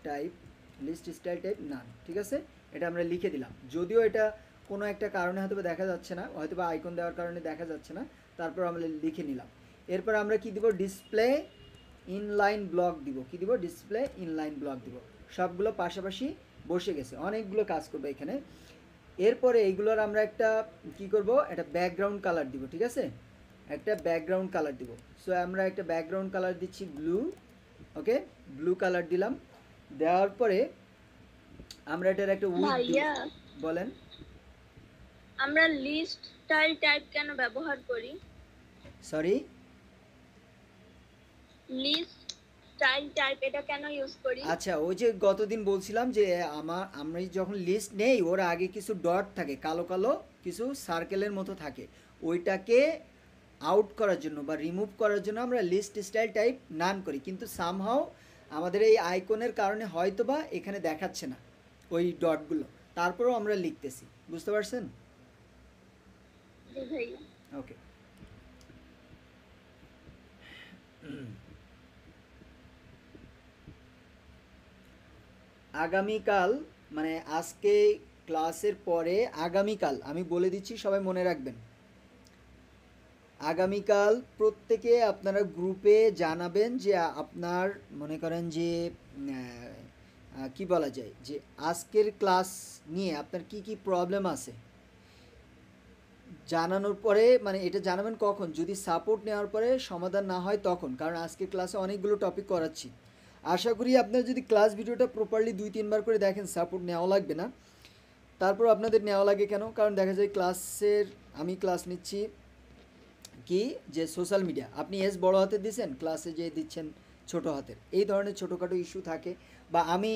type, list style type none, ঠিক আছে। এটা আমরা লিখে দিলাম, যদিও এটা কোনো একটা কারণে হয়তো দেখা যাচ্ছে না, হয়তো বা আইকন দেওয়ার কারণে দেখা যাচ্ছে না, তারপর আমরা লিখে নিলাম। এরপর আমরা কি দিব, ডিসপ্লে ইনলাইন ব্লক দিব। কি দিব, ডিসপ্লে ইনলাইন ব্লক দিব। সবগুলো পাশাপাশি বসে গেছে, অনেকগুলো কাজ করবে এখানে। এরপরে এইগুলোর আমরা একটা কি করব, একটা ব্যাকগ্রাউন্ড কালার দিব, ঠিক আছে, একটা ব্যাকগ্রাউন্ড কালার দিব। সো আমরা একটা ব্যাকগ্রাউন্ড কালার দিচ্ছি ব্লু, ওকে ব্লু কালার দিলাম। দেওয়ার পরে আমরা এটার একটা বলেন, আমরা লিস্ট স্টাইল টাইপ কেন ব্যবহার করি? সরি, লিস্ট স্টাইল টাইপ এটা কেন ইউজ করি? আচ্ছা ওই যে গতদিন বলছিলাম যে আমরা যখন লিস্ট নেই, ওর আগে কিছু ডট থাকে, কালো কালো কিছু সার্কেলের মতো থাকে, ওইটাকে আউট করার জন্য বা রিমুভ করার জন্য আমরা লিস্ট স্টাইল টাইপ নান করি। কিন্তু সামহাও আমাদের এই আইকনের কারণে হয়তোবা এখানে দেখাচ্ছে না ওই ডটগুলো, তারপরেও আমরা লিখতেছি, বুঝতে পারছেন? জি ভাইয়া। ওকে, আগামীকাল মানে আজকে ক্লাসের পরে আগামীকাল আমি বলে দিচ্ছি, সবাই মনে রাখবেন, আগামীকাল প্রত্যেকে আপনারা গ্রুপে জানাবেন যে আপনার মনে করেন যে কি বলা যায় যে আজকের ক্লাস নিয়ে আপনার কি কি প্রবলেম আছে, জানানোর পরে মানে এটা জানাবেন কখন, যদি সাপোর্ট নেওয়ার পরে সমাধান না হয় তখন, কারণ আজকের ক্লাসে অনেকগুলো টপিক করাচ্ছি। আশা করি আপনারা যদি ক্লাস ভিডিওটা প্রপারলি 2-3 বার করে দেখেন, সাপোর্ট নেওয়া লাগবে না। তারপর আপনাদের নেওয়া লাগে কেন? কারণ দেখা যায় ক্লাসের আমি ক্লাস নিচ্ছি কি যে সোশ্যাল মিডিয়া, আপনি এস বড় হাতের দিচ্ছেন, ক্লাসে যে দিচ্ছেন ছোট হাতের, এই ধরনের ছোটোখাটো ইস্যু থাকে। বা আমি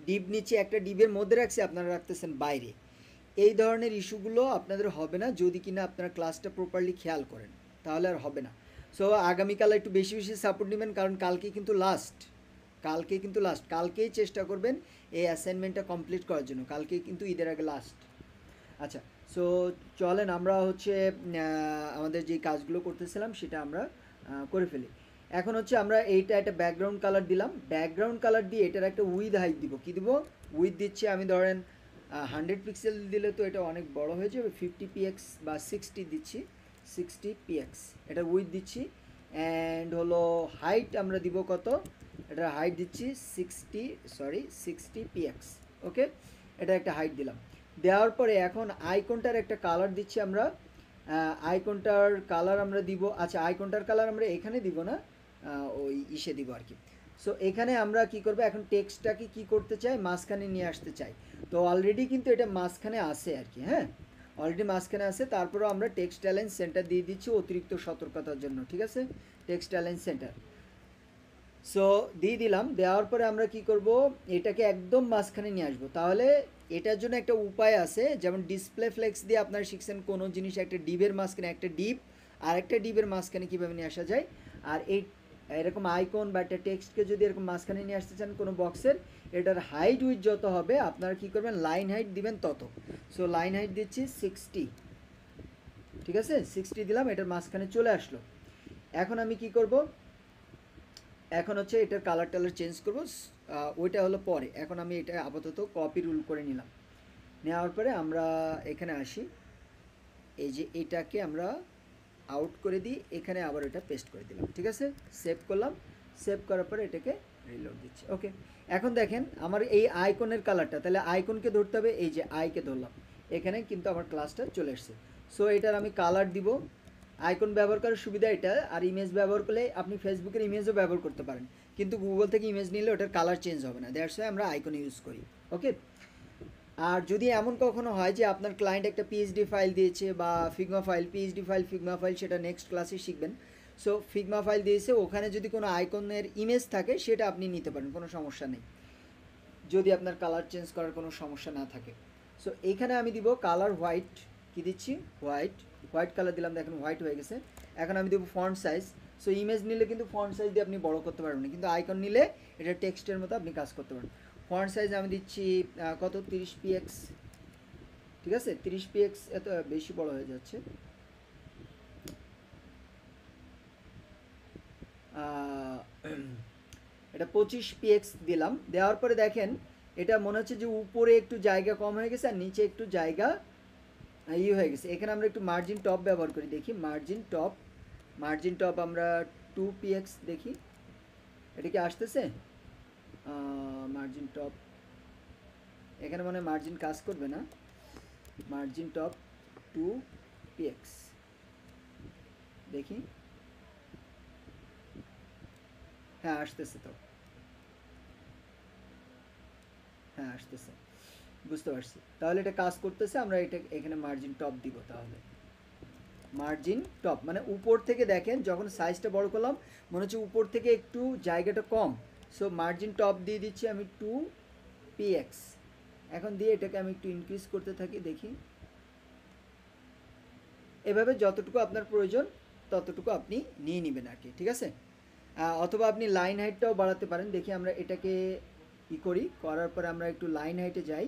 ডিপ নিচ্ছি, একটা ডিপের মধ্যে রাখছি, আপনারা রাখতেছেন বাইরে, এই ধরনের ইস্যুগুলো আপনাদের হবে না যদি কিনা আপনারা ক্লাসটা প্রপারলি খেয়াল করেন, তাহলে আর হবে না। সো আগামীকাল একটু বেশি বেশি সাপোর্ট নেবেন, কারণ কালকে কিন্তু লাস্ট, কালকেই চেষ্টা করবেন এই অ্যাসাইনমেন্টটা কমপ্লিট করার জন্য, কালকেই কিন্তু ঈদের আগে লাস্ট। আচ্ছা, সো চলেন আমরা হচ্ছে আমাদের যে কাজগুলো করতেছিলাম সেটা আমরা করে ফেলি। এখন হচ্ছে আমরা এইটা একটা ব্যাকগ্রাউন্ড কালার দিলাম, ব্যাকগ্রাউন্ড কালার দিয়ে এটার একটা উইথ হাইট দিব। কী দিব? উইথ দিচ্ছি আমি ধরেন 100 পিক্সেল দিলে তো এটা অনেক বড় হয়ে যাবে, 50 px বা 60 দিচ্ছি, 60 px এটা উইথ দিচ্ছি। অ্যান্ড হলো হাইট আমরা দিব কত? এটা হাইট দিচ্ছি 60 px। ওকে, এটা একটা হাইট দিলাম। দেওয়ার পরে এখন আইকনটার একটা কালার দিচ্ছি আমরা, আইকনটার কালার আমরা দিব, আচ্ছা আইকনটার কালার আমরা এখানে দিব না, ওই ইসে দিব আর কি। সো এখানে আমরা কি করব, এখন টেক্সটটাকে কি করতে চাই, মাঝখানে নিয়ে আসতে চাই। তো অলরেডি কিন্তু এটা মাঝখানে আছে আর কি, হ্যাঁ অলরেডি মাঝখানে আছে। তারপরেও আমরা টেক্সট অ্যালাইন সেন্টার দিয়ে দিচ্ছি অতিরিক্ত সতর্কতার জন্য, ঠিক আছে, টেক্সট অ্যালাইন সেন্টার। সো দিয়ে দিলাম, দেওয়ার পরে আমরা কি করব, এটাকে একদম মাঝখানে নিয়ে আসবো। তাহলে এটার জন্য একটা উপায় আছে, যেমন ডিসপ্লে ফ্লেক্স দিয়ে আপনারা শিখছেন কোনো জিনিস একটা ডিপের মাঝখানে, একটা ডিপ আর একটা ডিপের মাঝখানে কীভাবে নিয়ে আসা যায়। আর এই এরকম আইকন বা একটা টেক্সটকে যদি এরকম মাঝখানে নিয়ে আসতে চান কোনো বক্সের, এটার হাইট উইথ যত হবে আপনারা কী করবেন, লাইন হাইট দিবেন তত। সো লাইন হাইট দিচ্ছি 60, ঠিক আছে 60 দিলাম, এটার মাঝখানে চলে আসলো। এখন আমি কি করব, এখন হচ্ছে এটার কালার টালার চেঞ্জ করবো, ওইটা হলো পরে। এখন আমি এটা আপাতত কপি রুল করে নিলাম, নেওয়ার পরে আমরা এখানে আসি, এই যে এটাকে আমরা আউট করে দিই, এখানে আবার এটা পেস্ট করে দিলাম, ঠিক আছে সেভ করলাম। সেভ করার পরে এটাকে রিলোড দিচ্ছি। ওকে, এখন দেখেন আমার এই আইকনের কালারটা, তাহলে আইকনকে ধরতে হবে, এই যে আইকে ধরলাম, এখানে কিন্তু আমার ক্লাসটা চলে এসছে। সো এটার আমি কালার দিব। আইকন ব্যবহার করার সুবিধা এটা, আর ইমেজ ব্যবহার করলে আপনি ফেসবুকের ইমেজও ব্যবহার করতে পারেন, কিন্তু গুগল থেকে ইমেজ নিলে ওটার কালার চেঞ্জ হবে না, দ্যাটস ওয়াই আমরা আইকন ইউজ করি। ওকে, আর যদি এমন কখনো হয় যে আপনার ক্লায়েন্ট একটা পিএইচডি ফাইল দিয়েছে বা Figma file, PhD file Figma file, সেটা নেক্সট ক্লাসে শিখবেন। সো ফিগমা ফাইল দিয়েছে, ওখানে যদি কোনো আইকনের ইমেজ থাকে সেটা আপনি নিতে পারেন, কোনো সমস্যা নেই, যদি আপনার কালার চেঞ্জ করার কোনো সমস্যা না থাকে। সো এইখানে আমি দিব কালার হোয়াইট, কি দিচ্ছি হোয়াইট কালার দিলাম, দেখেন হোয়াইট হয়ে গেছে। এখন আমি দেবো ফন্ট সাইজ। সো ইমেজ নিলে কিন্তু ফন্ট সাইজ দিয়ে আপনি বড় করতে পারবেন না, কিন্তু আইকন নিলে এটা টেক্সটের মতো আপনি কাজ করতে পারেন। ফন্ট সাইজ আমি দিচ্ছি কত, 30 px, ঠিক আছে 30 px, এত বেশি বড় হয়ে যাচ্ছে। এটা 25 px দিলাম। দেওয়ার পরে দেখেন এটা মনে হচ্ছে যে উপরে একটু জায়গা কম হয়ে গেছে আর নিচে একটু জায়গা হয়ে গেছে। এখানে আমরা একটু মার্জিন টপ ব্যবহার করি, দেখি মার্জিন টপ আমরা 2 px দেখি, এটা কি আসতেছে? মার্জিন টপ এখানে মানে মার্জিন কাজ করবে না, মার্জিন টপ 2 px দেখি, হ্যাঁ আসতেছে, তো হ্যাঁ আসতেছে, বুঝতে পারছি। তাহলে এটা কাজ করতেছে, আমরা এটা এখানে মার্জিন টপ দিব। তাহলে মার্জিন টপ মানে উপর থেকে দেখেন যখন সাইজটা বড় করলাম মনে হচ্ছে উপর থেকে একটু জায়গাটা কম। সো মার্জিন টপ দিয়ে দিচ্ছি আমি 2 px। এখন দিয়ে এটাকে আমি একটু ইনক্রিজ করতে থাকি, দেখি এভাবে যতটুকু আপনার প্রয়োজন ততটুকু আপনি নিয়ে নেবেন আর কি, ঠিক আছে। অথবা আপনি লাইন হাইটটাও বাড়াতে পারেন। দেখি আমরা এটাকে ই করি, করার পরে আমরা একটু লাইন হাইটে যাই,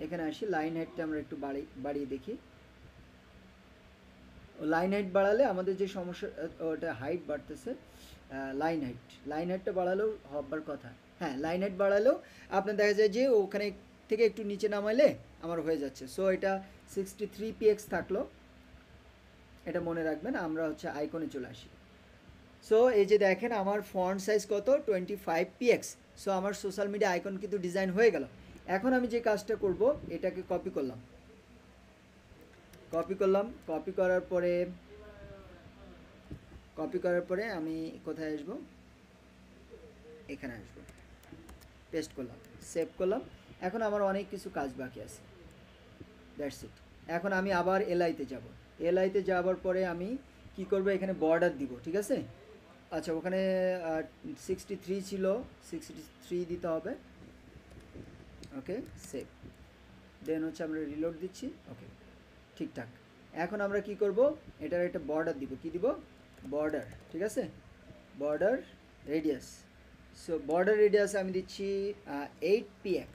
এখানে আসি, লাইন হাইটটা আমরা একটু বাড়িয়ে দেখি। লাইন হাইট বাড়ালে আমাদের যে সমস্যা, ওটা হাইট বাড়তেছে, লাইন হাইটটা বাড়ালেও হবার কথা, হ্যাঁ লাইন হাইট বাড়ালেও আপনার দেখা যায় যে ওখানে থেকে একটু নিচে নামাইলে আমার হয়ে যাচ্ছে। সো এটা 63 px থাকলো, এটা মনে রাখবেন। আমরা হচ্ছে আইকনে চলে আসি। সো এই যে দেখেন আমার ফন্ট সাইজ কত, 25 px। সো আমার সোশ্যাল মিডিয়া আইকন কিন্তু ডিজাইন হয়ে গেল। এখন আমি যে কাজটা করব, এটাকে কপি করলাম, কপি করার পরে আমি কোথায় আসবো, এখানে আসবো, পেস্ট করলাম, সেভ করলাম। এখন আমার অনেক কিছু কাজ বাকি আছে, দ্যাটস ইট। এখন আমি আবার এলআইতে যাব, এলআইতে যাওয়ার পরে আমি কি করব, এখানে বর্ডার দিব, ঠিক আছে। আচ্ছা, ওখানে 63 ছিল, 63 দিতে হবে। ওকে, সেভ। দেন হচ্ছে আমরা রিলোড দিচ্ছি। ওকে, ঠিকঠাক। এখন আমরা কি করব, এটার একটা বর্ডার দিব, কি দিব, বর্ডার, ঠিক আছে, border radius. So border radius আমি দিচ্ছি 8px।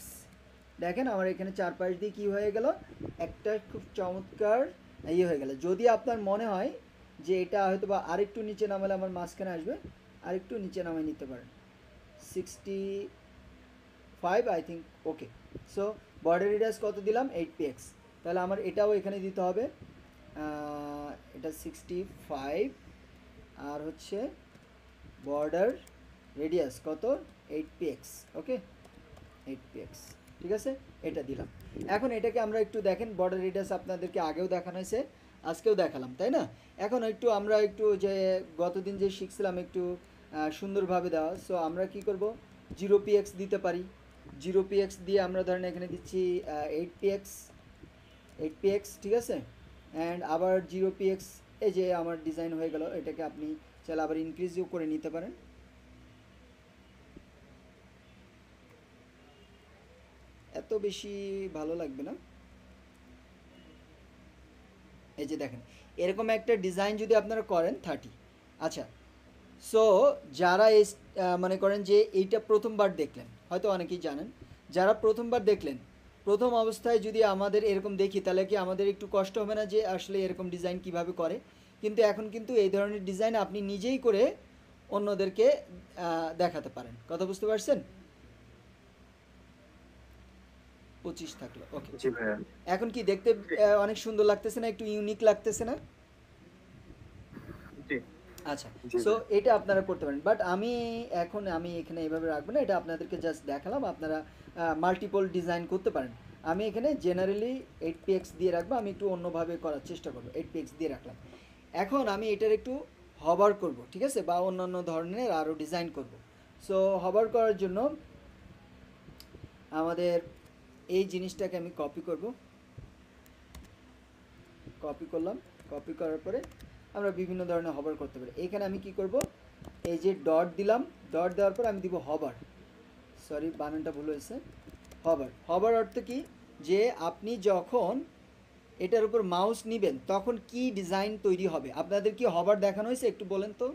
দেখেন আমার এখানে চারপাশ দিয়ে কী হয়ে গেল, একটা খুব চমৎকার ইয়ে হয়ে গেল। যদি আপনার মনে হয় যে এটা হয়তো বা আরেকটু নিচে নামালে আমার মাঝখানে আসবে, আরেকটু নিচে নামাই নিতে পারেন, 65 I think. Okay, so border radius কত দিলাম, 8px। তাহলে আমার এটাও এখানে দিতে হবে, এটা 65, আর হচ্ছে বর্ডার রেডিয়াস কত, 8px। ওকে, 8px, ঠিক আছে, এটা দিলাম। এখন এটাকে আমরা একটু দেখেন, বর্ডার রেডিয়াস আপনাদেরকে আগেও দেখানো হয়েছে, আজকেও দেখালাম, তাই না। এখন একটু আমরা একটু যে গতদিন যে শিখছিলাম একটু সুন্দরভাবে দেওয়া। সো আমরা কি করব, 0px দিতে পারি। 0px দিয়ে আমরা ধরেন এখানে দিচ্ছি 8px, 8px, ঠিক আছে। অ্যান্ড আবার 0px, এই যে আমার ডিজাইন হয়ে গেল। এটাকে আপনি চাইলে আবার ইনক্রিজও করে নিতে পারেন। এত বেশি ভালো লাগবে না। এই যে দেখেন, এরকম একটা ডিজাইন যদি আপনারা করেন 30। আচ্ছা, সো যারা এই মনে করেন যে এইটা প্রথমবার দেখলেন, হয়তো অনেকেই জানেন, যারা প্রথমবার দেখলেন, প্রথম অবস্থায় যদি আমাদের এরকম দেখি, তাহলে কি আমাদের একটু কষ্ট হবে না যে আসলে এরকম ডিজাইন কিভাবে করে। কিন্তু এখন কিন্তু এই ধরনের ডিজাইন আপনি নিজেই করে অন্যদেরকে দেখাতে পারেন। কথা বুঝতে পারছেন? 25 থাকলো। ওকে, জি ভাইয়া। এখন কি দেখতে অনেক সুন্দর লাগতেছে না, একটু ইউনিক লাগতেছে না? জি আচ্ছা, জি সো ভাইয়া। এটা আপনারা করতে পারেন, বাট আমি এখানে এইভাবে রাখবো না, এটা আপনাদেরকে জাস্ট দেখালাম। আপনারা মাল্টিপল ডিজাইন করতে পারেন। আমি এখানে জেনারেলি 8px দিয়ে রাখবো, আমি একটু অন্যভাবে করার চেষ্টা করবো। 8px দিয়ে রাখলাম। এখন আমি এটার একটু হবার করব, ঠিক আছে, বা অন্যান্য ধরনের আরও ডিজাইন করব। সো হবার করার জন্য আমাদের এই জিনিসটাকে আমি কপি করব, কপি করলাম। কপি করার পরে আমরা বিভিন্ন ধরনের হবার করতে পারি। এখানে আমি কি করব, এই যে ডট দিলাম, ডট দেওয়ার পর আমি দিব হবার। সরি, বানানটা ভুল হয়েছে। হবার, হবার অর্থ কি, যে আপনি যখন এটার উপর মাউস নিবেন তখন কি ডিজাইন তৈরি হবে। আপনাদের কি হবার দেখানো হয়েছে, একটু বলেন তো।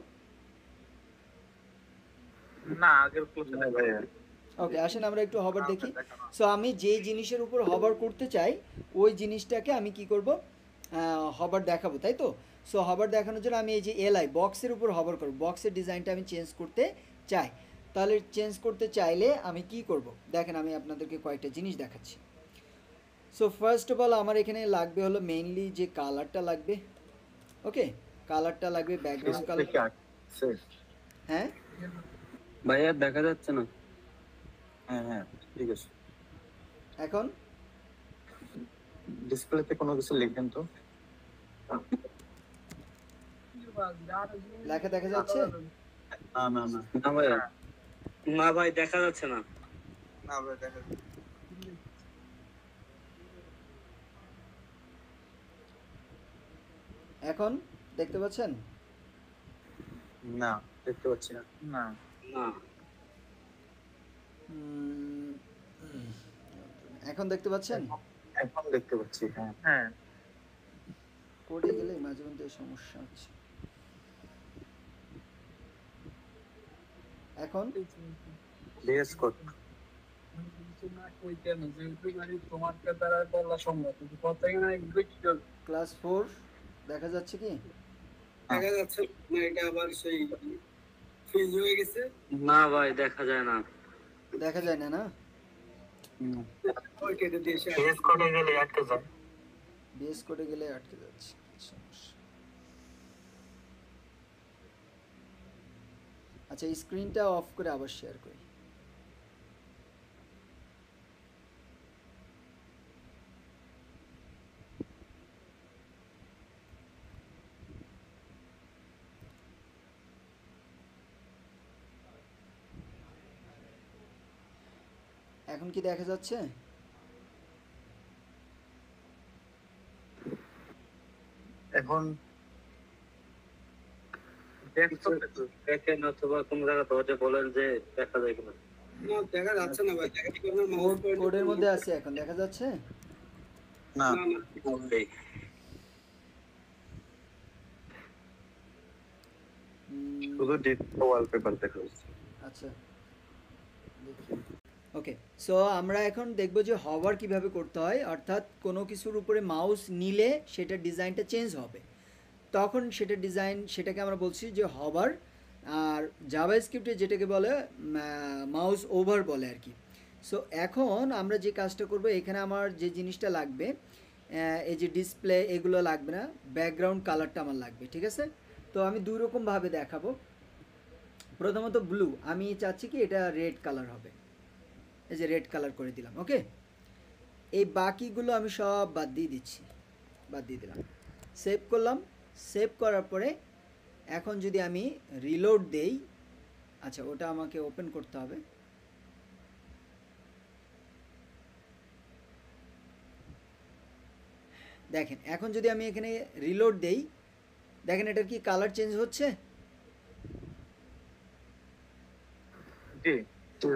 না, আগের ক্লাসে না ভাইয়া। ওকে, আসেন আমরা একটু হবার দেখি। সো আমি যে জিনিসের উপর হবার করতে চাই, ওই জিনিসটাকে আমি কি করব, হবার দেখাবো, তাই তো। সো হবার দেখানোর জন্য আমি এই যে এলআই বক্সের উপর হবার করব, বক্সের ডিজাইনটা আমি চেঞ্জ করতে চাই। তাহলে চেঞ্জ করতে চাইলে আমি কি করব, দেখেন আমি আপনাদেরকে কয়েকটা জিনিস দেখাচ্ছি। সো ফার্স্ট অফ অল আমার এখানে লাগবে হলো মেইনলি যে কালারটা লাগবে। ওকে, কালারটা লাগবে ব্যাকগ্রাউন্ড কালার। হ্যাঁ ভাইয়া দেখা যাচ্ছে না। হ্যাঁ হ্যাঁ, ঠিক আছে। এখন ডিসপ্লেতে কোনো কিছু লিখবেন তো। লেখা দেখা যাচ্ছে? না না না না ভাইয়া, না ভাই দেখা যাচ্ছে না। না ভাই, দেখা যাচ্ছে। এখন দেখতে পাচ্ছেন? না, দেখতে পাচ্ছি না। না না উম, এখন দেখতে পাচ্ছেন? এখন দেখতে পাচ্ছি। হ্যাঁ হ্যাঁ। কোডে গেলে মাঝে মধ্যে সমস্যা হচ্ছে। এখন ডিএস কোড। ক্লাস 4 দেখা যাচ্ছে কি? দেখা যাচ্ছে না, এটা আবার সেই ফ্রিজ হয়ে গেছে। না ভাই দেখা যায় না। দেখা যায় না, না ওই কেটে দিয়ে এসে ডিএস কোডে গেলে আটকে যায়। ডিএস কোডে গেলে আটকে যাচ্ছে, সমস্যা। আচ্ছা, স্ক্রিনটা অফ করে আবার শেয়ার করি। এখন কি দেখা যাচ্ছে? এখন দেখেন অথবা কোন জায়গাতে হচ্ছে বলেন যে দেখা যায় কিনা। না দেখা যাচ্ছে না ভাই, দেখা কি আপনার মাউস কোডের মধ্যে আছে, এখন দেখা যাচ্ছে? না না না শুধু ডিজিটাল ওয়ালপেপার দেখা যাচ্ছে। আচ্ছা, ওকে। সো আমরা এখন দেখব যে হভার কিভাবে করতে হয়, অর্থাৎ কোনো কিছুর উপরে মাউস নিলে সেটা ডিজাইনটা চেঞ্জ হবে, তখন সেটা ডিজাইন, সেটাকে আমরা বলছি যে হভার। আর জাভাস্ক্রিপ্টে যেটাকে বলে মাউস ওভার বলে আর কি। সো এখন আমরা যে কাজটা করব, এখানে আমার যে জিনিসটা লাগবে, এই যে ডিসপ্লে এগুলো লাগবে না, ব্যাকগ্রাউন্ড কালারটা আমার লাগবে, ঠিক আছে? তো আমি দুই রকমভাবে দেখাবো। প্রথমত ব্লু, আমি চাচ্ছি কি এটা রেড কালার হবে, এই যে রেড কালার করে দিলাম। ওকে, এই বাকিগুলো আমি সব বাদ দিয়ে দিচ্ছি, বাদ দিয়ে দিলাম, সেভ করলাম। সেভ করার পরে এখন যদি আমি রিলোড দেই, আচ্ছা ওটা আমাকে ওপেন করতে হবে। দেখেন এখন যদি আমি এখানে রিলোড দেই, দেখেন এটার কি কালার চেঞ্জ হচ্ছে? তো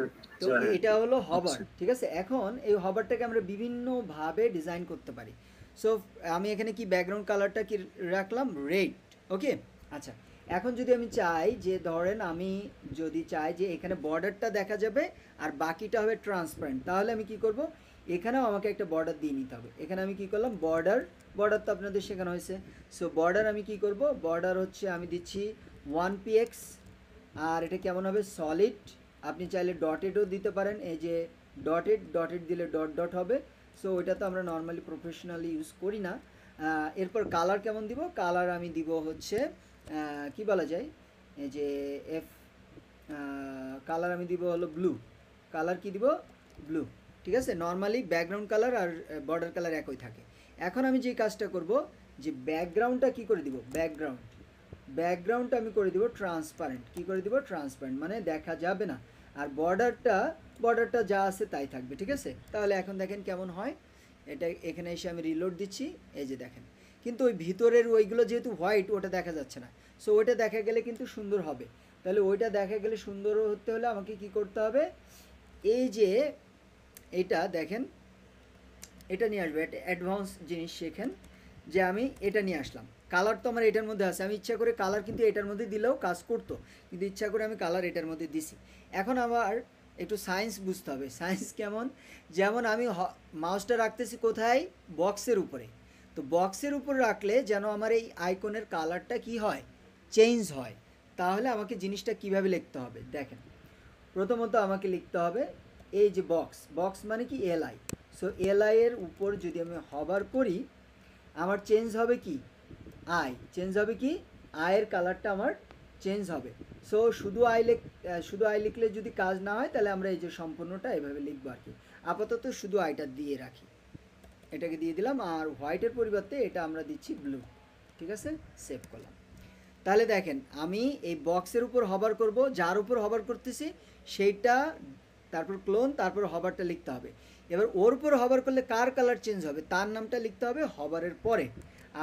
এটা হলো হভার, ঠিক আছে? এখন এই হভারটাকে আমরা বিভিন্নভাবে ডিজাইন করতে পারি। সো আমি এখানে কি ব্যাকগ্রাউন্ড কালারটা কি রাখলাম? রেড। ওকে, আচ্ছা এখন যদি আমি চাই যে, ধরেন আমি যদি চাই যে এখানে বর্ডারটা দেখা যাবে আর বাকিটা হবে ট্রান্সপারেন্ট, তাহলে আমি কি করব, এখানেও আমাকে একটা বর্ডার দিয়ে নিতে হবে। এখানে আমি কি করলাম, বর্ডার তো আপনাদের শেখানো হয়েছে। সো বর্ডার আমি কি করব, বর্ডার হচ্ছে আমি দিচ্ছি 1px, আর এটা কেমন হবে, সলিড। আপনি চাইলে ডটেডও দিতে পারেন, এই যে ডটেড দিলে ডট ডট হবে। সো ওইটা তো আমরা নর্মালি প্রফেশনালি ইউজ করি না। এরপর কালার কেমন দিব, কালার আমি দিব হচ্ছে কি বলা যায়, এই যে কালার আমি দিব হলো ব্লু। কালার কি দিব, ব্লু, ঠিক আছে? নর্মালি ব্যাকগ্রাউন্ড কালার আর বর্ডার কালার একই থাকে। এখন আমি যে কাজটা করব, যে ব্যাকগ্রাউন্ডটা কি করে দিব, ব্যাকগ্রাউন্ডটা আমি করে দিব ট্রান্সপারেন্ট। কি করে দিব, ট্রান্সপারেন্ট, মানে দেখা যাবে না। আর বর্ডারটা যা আছে তাই থাকবে, ঠিক আছে? তাহলে এখন দেখেন কেমন হয় এটা। এখানে এসে আমি রিলোড দিচ্ছি, এই যে দেখেন, কিন্তু ওই ভিতরের ওইগুলো যেহেতু হোয়াইট, ওটা দেখা যাচ্ছে না। সো ওইটা দেখা গেলে কিন্তু সুন্দর হবে। তাহলে ওইটা দেখা গেলে সুন্দর হতে হলে আমাকে কি করতে হবে, এই যে এটা দেখেন, এটা নিয়ে আসবে, এটা অ্যাডভান্স জিনিস শেখেন, যে আমি এটা নিয়ে আসলাম। কালার তো আমার এটার মধ্যে আছে, আমি ইচ্ছা করে কালার কিন্তু এটার মধ্যে দিলেও কাজ করতো, কিন্তু ইচ্ছা করে আমি কালার এটার মধ্যে দিছি। এখন আমার একটু সায়েন্স বুঝতে হবে। সায়েন্স কেমন, যেমন আমি মাউসটা রাখতেছি কোথায়, বক্সের উপরে। তো বক্সের উপর রাখলে যেন আমার এই আইকনের কালারটা কি হয়, চেঞ্জ হয়। তাহলে আমাকে জিনিসটা কিভাবে লিখতে হবে, দেখেন প্রথমত আমাকে লিখতে হবে এই যে বক্স মানে কি, এলআই। সো এলআই এর উপর যদি আমি হভার করি, আমার চেঞ্জ হবে কি, চেঞ্জ হবে কি, আয়ের কালারটা আমার চেঞ্জ হবে। সো শুধু আই লিখলে যদি কাজ না হয়, তাহলে আমরা এই যে সম্পূর্ণটা এভাবে লিখবো আর কি। আপাতত শুধু আইটা দিয়ে রাখি, এটাকে দিয়ে দিলাম। আর হোয়াইটের পরিবর্তে এটা আমরা দিচ্ছি ব্লু, ঠিক আছে? সেভ করলাম। তাহলে দেখেন আমি এই বক্সের উপর হভার করব, যার উপর হভার করতেছি সেইটা, তারপর ক্লোন, তারপর হভারটা লিখতে হবে। এবার ওর উপর হভার করলে কার কালার চেঞ্জ হবে, তার নামটা লিখতে হবে হভারের পরে।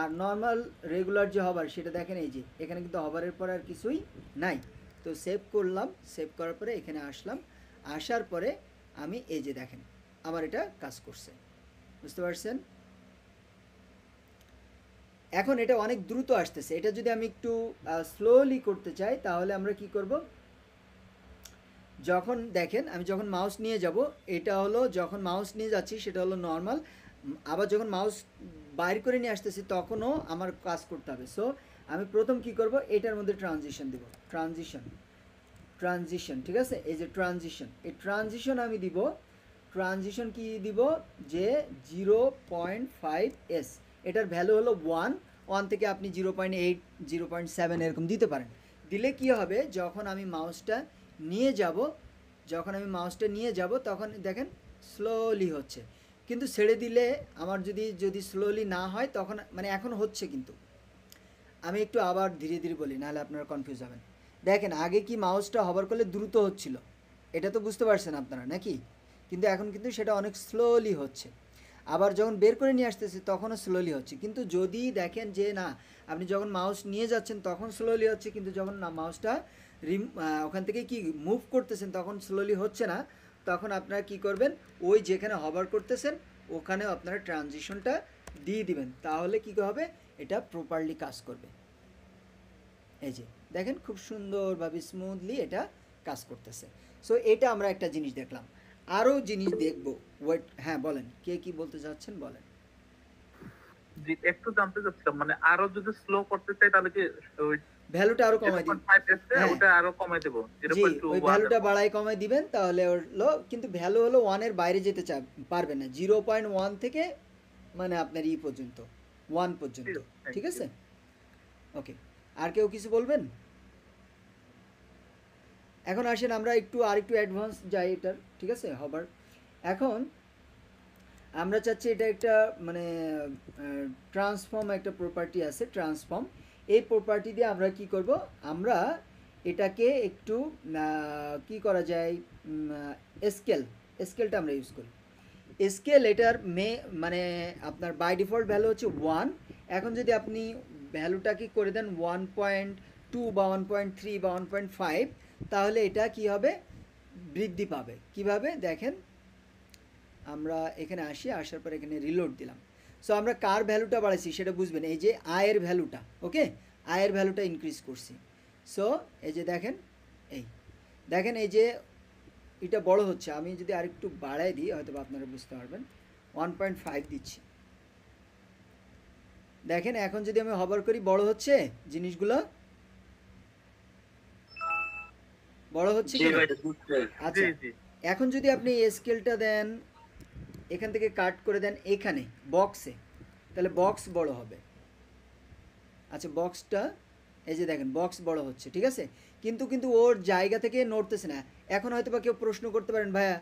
আর নর্মাল রেগুলার যে হভার, সেটা দেখেন এই যে এখানে কিন্তু হভারের পরে আর কিছুই নাই। তো সেভ করলাম, সেভ করার পরে এখানে আসলাম, আসার পরে আমি এই যে দেখেন আমার এটা কাজ করছে, বুঝতে পারছেন? এখন এটা অনেক দ্রুত আসতেছে। এটা যদি আমি একটু স্লোলি করতে চাই, তাহলে আমরা কি করব, যখন দেখেন আমি যখন মাউস নিয়ে যাব, এটা হলো যখন মাউস নিয়ে যাচ্ছি সেটা হলো নর্মাল, আবার যখন মাউস বাইর করে নিয়ে আসতেছি তখনও আমার কাজ করতে হবে। সো আমি প্রথম কি করব, এটার মধ্যে ট্রানজিশন দেব, ট্রানজিশন, ঠিক আছে? এই যে ট্রানজিশন, এই ট্রানজিশন আমি দিব, ট্রানজিশন কি দিব, যে 0.5s, এটার ভ্যালু হলো 1 থেকে আপনি 0.8 0.7 এরকম দিতে পারেন। দিলে কি হবে, যখন আমি মাউসটা নিয়ে যাব, তখন দেখেন স্লোলি হচ্ছে। কিন্তু ছেড়ে দিলে আমার যদি স্লোলি না হয়, তখন মানে এখন হচ্ছে, কিন্তু আমি একটু আবার ধীরে ধীরে বলি, নাহলে আপনারা কনফিউজ হবেন। দেখেন আগে কি মাউসটা হভার করলে দ্রুত হচ্ছিল, এটা তো বুঝতে পারছেন আপনারা নাকি? কিন্তু এখন কিন্তু সেটা অনেক স্লোলি হচ্ছে। আবার যখন বের করে নিয়ে আসতেছে তখনও স্লোলি হচ্ছে। কিন্তু যদি দেখেন যে না, আপনি যখন মাউস নিয়ে যাচ্ছেন তখন স্লোলি হচ্ছে, কিন্তু যখন না মাউসটা ওখান থেকে কি মুভ করতেছেন তখন স্লোলি হচ্ছে না, তখন আপনারা কি করবেন, ওই যেখানে হভার করতেছেন ওখানে আপনারা ট্রানজিশনটা দিয়ে দিবেন, তাহলে কি হবে, এটা প্রপারলি কাজ করবে। এই যে দেখেন খুব সুন্দরভাবে স্মুথলি এটা কাজ করতেছে। সো এটা আমরা একটা জিনিস দেখলাম। আরও জিনিস দেখবো। ওয়েট, হ্যাঁ বলেন, কে কি বলতে চাচ্ছেন বলেন। জি, একটু জানতে চাচ্ছিলাম, মানে আরো যদি স্লো করতে চাই তাহলে কি ওই ভ্যালুটা আরো কমাই দিন। 0.5 এসছে হ্যাঁ। ওটা আরো কমাই দেব, জি, 0.2 ওই ভ্যালুটা বাড়াই কমাই দিবেন, তাহলে হলো, কিন্তু ভ্যালু হলো 1 এর বাইরে যেতে পারবে না, 0.1 থেকে মানে আপনার ই পর্যন্ত 1 পর্যন্ত, ঠিক আছে? ওকে, আর কেউ কিছু বলবেন? এখন আসেন আমরা আরেকটু অ্যাডভান্স যাই এটার, ঠিক আছে, হবার। এখন আমরা চাচ্ছি এটা একটা মানে ট্রান্সফর্ম একটা প্রপার্টি আছে, ট্রান্সফর্ম। এই প্রপার্টি দিয়ে আমরা কি করব, আমরা এটাকে একটু কি করা যায়, স্কেলটা আমরা ইউজ করি। স্কেল এটার মানে আপনার বাই ডিফল্ট ভ্যালু হচ্ছে 1। এখন যদি আপনি ভ্যালুটাকে করে দেন 1.2 বা 1.3 বা 1.5, তাহলে এটা কি হবে, বৃদ্ধি পাবে। কিভাবে দেখেন, আমরা এখানে আসার পর এখানে রিলোড দিলাম। সো আমরা কার ভ্যালুটা বাড়াইছি সেটা বুঝবেন, এই যে আয়ের ভ্যালুটা, ওকে, আয়ের ভ্যালুটা ইনক্রিজ করছি। সো এই যে দেখেন এই যে এটা বড় হচ্ছে। আমি যদি আরেকটু বাড়াই দিই হয়তো আপনারা বুঝতে পারবেন। 1.5 দিচ্ছি, দেখেন এখন যদি আমি হবার করি বড় হচ্ছে, জিনিসগুলো বড় হচ্ছে। আচ্ছা, এখন যদি আপনি স্কেলটা দেন, এখান থেকে কাট করে দেন এখানে বক্সে, তাহলে বক্স বড় হবে। আচ্ছা, বক্সটা এই যে দেখেন বক্স বড় হচ্ছে, ঠিক আছে, কিন্তু ওর জায়গা থেকে নড়তেছে না। এখন হয়তো বা কেউ প্রশ্ন করতে পারেন, ভাইয়া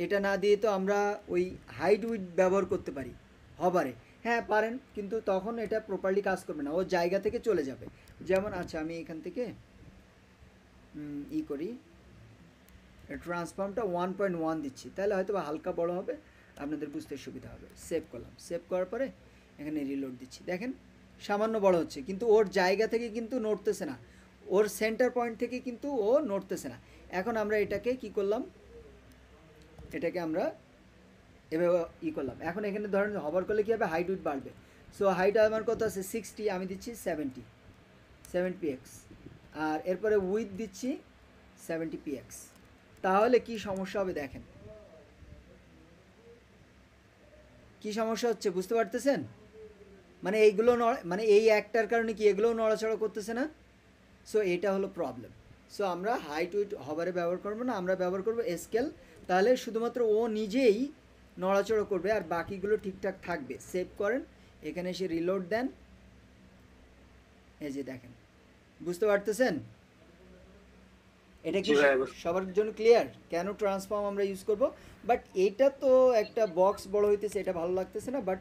এটা না দিয়ে তো আমরা ওই হাইট উইড ব্যবহার করতে পারি হবারে। হ্যাঁ পারেন, কিন্তু তখন এটা প্রপারলি কাজ করবে না, ও জায়গা থেকে চলে যাবে। যেমন আচ্ছা আমি এখান থেকে করি, ট্রান্সফর্মটা 1.1 দিচ্ছি, তাহলে হয়তো বা হালকা বড় হবে, আপনাদের বুঝতে সুবিধা হবে। সেভ করলাম, সেভ করার পরে এখানে রিলোড দিচ্ছি, দেখেন সামান্য বড় হচ্ছে, কিন্তু ওর জায়গা থেকে কিন্তু নড়তেছে না, ওর সেন্টার পয়েন্ট থেকে কিন্তু ও নড়তেছে না। এখন আমরা এটাকে কি করলাম, এটাকে আমরা এভাবে করলাম। এখন এখানে ধরেন হবার করলে কী হবে, হাইট উইড বাড়বে। সো হাইট আমার কত আছে 60, আমি দিচ্ছি 70 px, আর এরপরে উইথ দিচ্ছি 70 px। তাহলে কি সমস্যা হবে দেখেন, কি সমস্যা হচ্ছে বুঝতে পারতেছেন? মানে এইগুলো মানে এই একটার কারণে কি এগুলোও নড়াচড়া করতেছে না। সো এটা হলো প্রবলেম। সো আমরা হাইট উইড হবারে ব্যবহার করবো না, আমরা ব্যবহার করবো স্কেল। তাহলে শুধুমাত্র ও নিজেই নড়াচড়া করবে আর বাকিগুলো ঠিকঠাক থাকবে। সেভ করেন, এখানে এসে রিলোড দেন, এই যে দেখেন, বুঝতে পারতেছেন? এটা কি সবার জন্য ক্লিয়ার কেন ট্রান্সফর্ম আমরা ইউজ করব? বাট এটা তো একটা বক্স বড় হইতেছে, এটা ভালো লাগতেছে না, বাট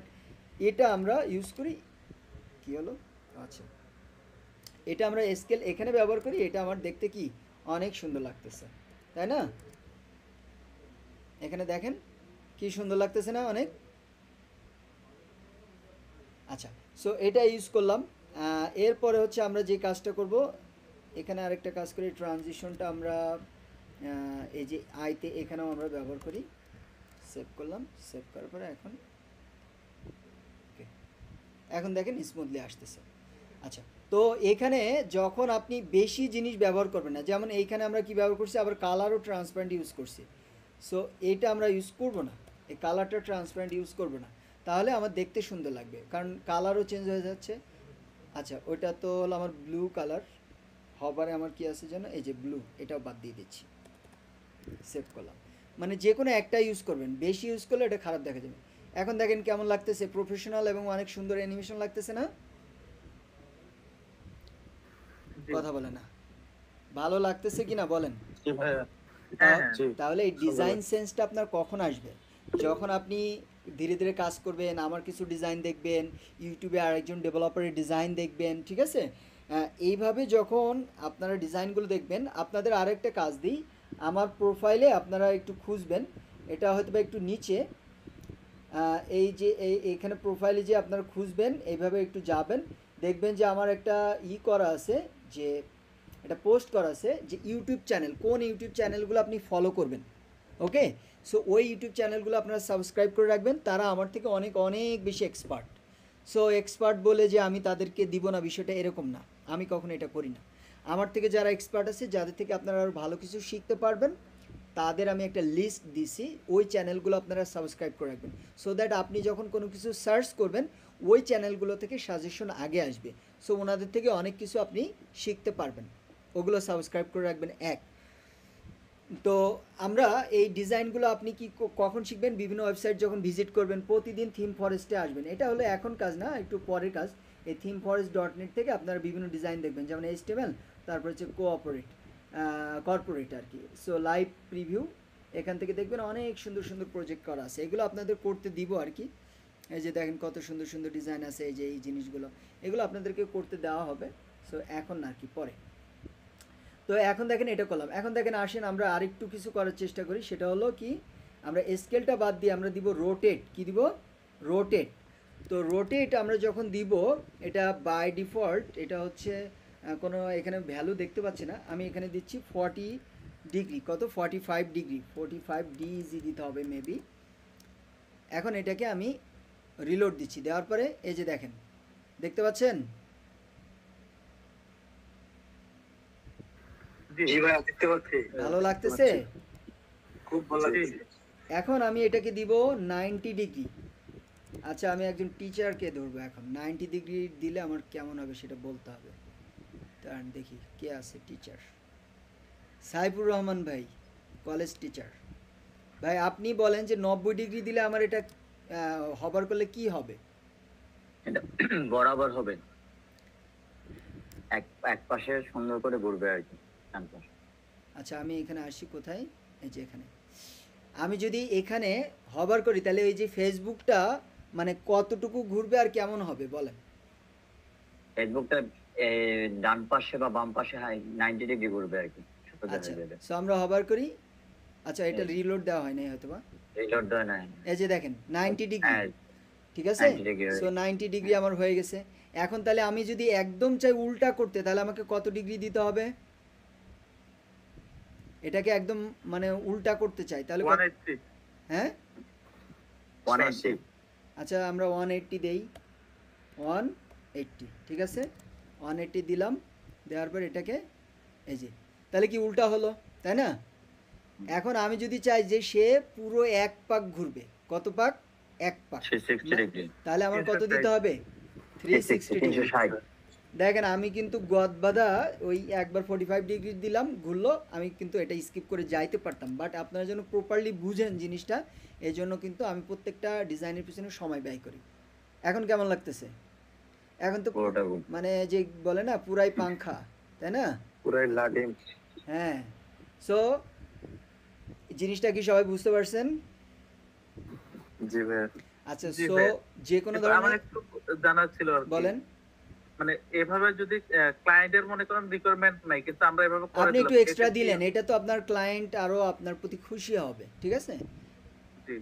এটা আমরা ইউজ করি। কি হলো, আচ্ছা এটা আমরা স্কেল এখানে ব্যবহার করি, এটা আমার দেখতে কি অনেক সুন্দর লাগতেছে, তাই না? এখানে দেখেন কি সুন্দর লাগতেছে না অনেক? আচ্ছা, সো এটা ইউজ করলাম। এরপরে হচ্ছে আমরা যে কাজটা করব, এখানে আরেকটা কাজ করি, ট্রানজিশনটা আমরা এই যে আইতে এখানেও আমরা ব্যবহার করি। সেভ করলাম, সেভ করার পরে এখন দেখেন স্মুথলি আসতেছে। আচ্ছা, তো এখানে যখন আপনি বেশি জিনিস ব্যবহার করবেন না, যেমন এইখানে আমরা কি ব্যবহার করছি, আবার কালারও ট্রান্সপারেন্ট ইউজ করছি। সো এইটা আমরা ইউজ করব না, এই কালারটা ট্রান্সপারেন্ট ইউজ করব না, তাহলে আমার দেখতে সুন্দর লাগবে, কারণ কালারও চেঞ্জ হয়ে যাচ্ছে। আচ্ছা, ওইটা তো হলো আমার ব্লু কালার, হবারে আমার কি আছে যেন, এই যে ব্লু, এটাও বাদ দিয়ে দিচ্ছি। সেভ করলাম। মানে যে কোনো একটা ইউজ করবেন, বেশি ইউজ করলে এটা খারাপ দেখা যাবে। এখন দেখেন কেমন লাগতেছে, প্রফেশনাল এবং অনেক সুন্দর অ্যানিমেশন লাগতেছে না? কথা বলে না, ভালো লাগতেছে কিনা বলেন? তাহলে এই ডিজাইন সেন্সটা আপনার কখন আসবে? যখন আপনি ধীরে ধীরে কাজ করবেন, আমার কিছু ডিজাইন দেখবেন, ইউটিউবে আরেকজন ডেভেলপারের ডিজাইন দেখবেন, ঠিক আছে? এইভাবে যখন আপনারা ডিজাইনগুলো দেখবেন, আপনাদের আরেকটা কাজ দিই, আমার প্রোফাইলে আপনারা একটু খুঁজবেন, এটা হয়তো বা একটু নিচে, এই যে এইখানে প্রোফাইলে যে আপনারা খুঁজবেন, এইভাবে একটু যাবেন, দেখবেন যে আমার একটা করা আছে, যে এটা পোস্ট করা আছে যে ইউটিউব চ্যানেল, কোন ইউটিউব চ্যানেলগুলো আপনি ফলো করবেন। ওকে, সো ওই ইউটিউব চ্যানেলগুলো আপনারা সাবস্ক্রাইব করে রাখবেন, তারা আমার থেকে অনেক অনেক বেশি এক্সপার্ট। সো এক্সপার্ট বলে যে আমি তাদেরকে দিব না, বিষয়টা এরকম না, আমি কখনো এটা করি না। আমার থেকে যারা এক্সপার্ট আছে, যাদের থেকে আপনারা আরও ভালো কিছু শিখতে পারবেন, তাদের আমি একটা লিস্ট দিছি, ওই চ্যানেলগুলো আপনারা সাবস্ক্রাইব করে রাখবেন, সো দ্যাট আপনি যখন কোনো কিছু সার্চ করবেন ওই চ্যানেলগুলো থেকে সাজেশন আগে আসবে, সো ওনাদের থেকে অনেক কিছু আপনি শিখতে পারবেন। ওগুলো সাবস্ক্রাইব করে রাখবেন। এক, তো আমরা এই ডিজাইনগুলো আপনি কি কখন শিখবেন? বিভিন্ন ওয়েবসাইট যখন ভিজিট করবেন, প্রতিদিন থিম ফরেস্টে আসবেন। এটা হলো এখন কাজ না, একটু পরের কাজ। এই themforest.net থেকে আপনারা বিভিন্ন ডিজাইন দেখবেন, যেমন HTML, তারপর হচ্ছে কর্পোরেট আর কি। সো লাইভ প্রিভিউ, এখান থেকে দেখবেন অনেক সুন্দর সুন্দর প্রজেক্ট করা আছে, এগুলো আপনাদের করতে দিব আর কি। এই যে দেখেন কত সুন্দর সুন্দর ডিজাইন আছে, এই যে এই জিনিসগুলো, এগুলো আপনাদেরকে করতে দেওয়া হবে। সো এখন না আর কি, পরে। তো এখন দেখেন এটা করলাম, এখন দেখেন আসেন আমরা আরেকটু কিছু করার চেষ্টা করি, সেটা হলো কি, আমরা স্কেলটা বাদ দিয়ে আমরা দিব রোটেট। কি দিব? রোটেট। তো রোটেট আমরা যখন দিব, এটা বাই ডিফল্ট এটা হচ্ছে কোনো এখানে ভ্যালু দেখতে পাচ্ছি না, আমি এখানে দিচ্ছি 40 ডিগ্রি, কত 45 ডিগ্রি, 45 ডিজি দিতে হবে মেবি। এখন এটাকে আমি রিলোড দিচ্ছি, দেওয়ার পরে এই যে দেখেন, দেখতে পাচ্ছেন? জি ভাই দেখতে পাচ্ছি, ভালো লাগতেছে? খুব ভালো লাগছে। এখন আমি এটাকে দিব 90 ডিগ্রি। আচ্ছা, আমি একজন টিচারকে ধরবো এখন, 90 ডিগ্রি দিলে আমার কেমন হবে সেটা বলতে হবে। তার দেখি কে আছে টিচার। সাইফুর রহমান ভাই, কলেজ টিচার। ভাই আপনি বলেন যে 90 ডিগ্রি দিলে আমার এটা হবার করলে কি হবে? এটা বরাবর হবে, এক পাশে সুন্দর করে ঘুরবে আর কি। আচ্ছা, আমি এখানে আসি কোথায়, এই যে এখানে। আমি যদি এখানে হবার করি, তাহলে এই যে ফেসবুকটা মানে কতটুকু ঘুরবে আর কেমন হবে বলেন? ফেসবুকটা ডান পাশে বা বাম পাশে 90 ডিগ্রি ঘুরবে আর কি। আচ্ছা, সো আমরা হবার করি। আচ্ছা, এটা রিলোড দেওয়া হয় নাই হয়তো বা, রিলোড দেওয়া নাই। এই যে দেখেন 90 ডিগ্রি, ঠিক আছে? সো 90 ডিগ্রি আমার হয়ে গেছে। এখন তাহলে আমি যদি একদম চাই উল্টা করতে, তাহলে আমাকে কত ডিগ্রি দিতে হবে? এটাকে একদম মানে উল্টা করতে চাই, তাহলে 180। হ্যাঁ 180। আচ্ছা, আমরা 180 দেই, 180, ঠিক আছে? 180 দিলাম, দেওয়ার পর এটাকে এই যে, তাহলে কি উল্টা হলো, তাই না? এখন আমি যদি চাই যে সে পুরো এক পাক ঘুরবে, কত পাক? এক পাক, তাহলে আমার কত দিতে হবে? 360 ডিগ্রি। দেখেন আমি কিন্তু গদবাদা ওই একবার 45 ডিগ্রি দিলাম, ঘুরলো, আমি কিন্তু এটা স্কিপ করে যাইতে পারতাম, বাট আপনারা যেন প্রপারলি বুঝেন জিনিসটা, এই জন্য কিন্তু আমি প্রত্যেকটা ডিজাইনের পিছনে সময় ব্যয় করি। এখন কেমন লাগতেছে? এখন তো মানে যে বলে না পুরাই পাংখা, তাই না? পুরাই লাটিম। হ্যাঁ, সো জিনিসটা কি সবাই বুঝতে পারছেন? জি ভাই। আচ্ছা, সো যে কোনো ধরনের আমার একটু জানার ছিল আর কি। বলেন। মানে এভাবে যদি ক্লায়েন্টের মনে করেন রিকোয়ারমেন্ট নাই, কিন্তু আমরা এভাবে করে আপনি একটু এক্সট্রা দিলেন, এটা তো আপনার ক্লায়েন্ট আরো আপনার প্রতি খুশি হবে, ঠিক আছে? জি,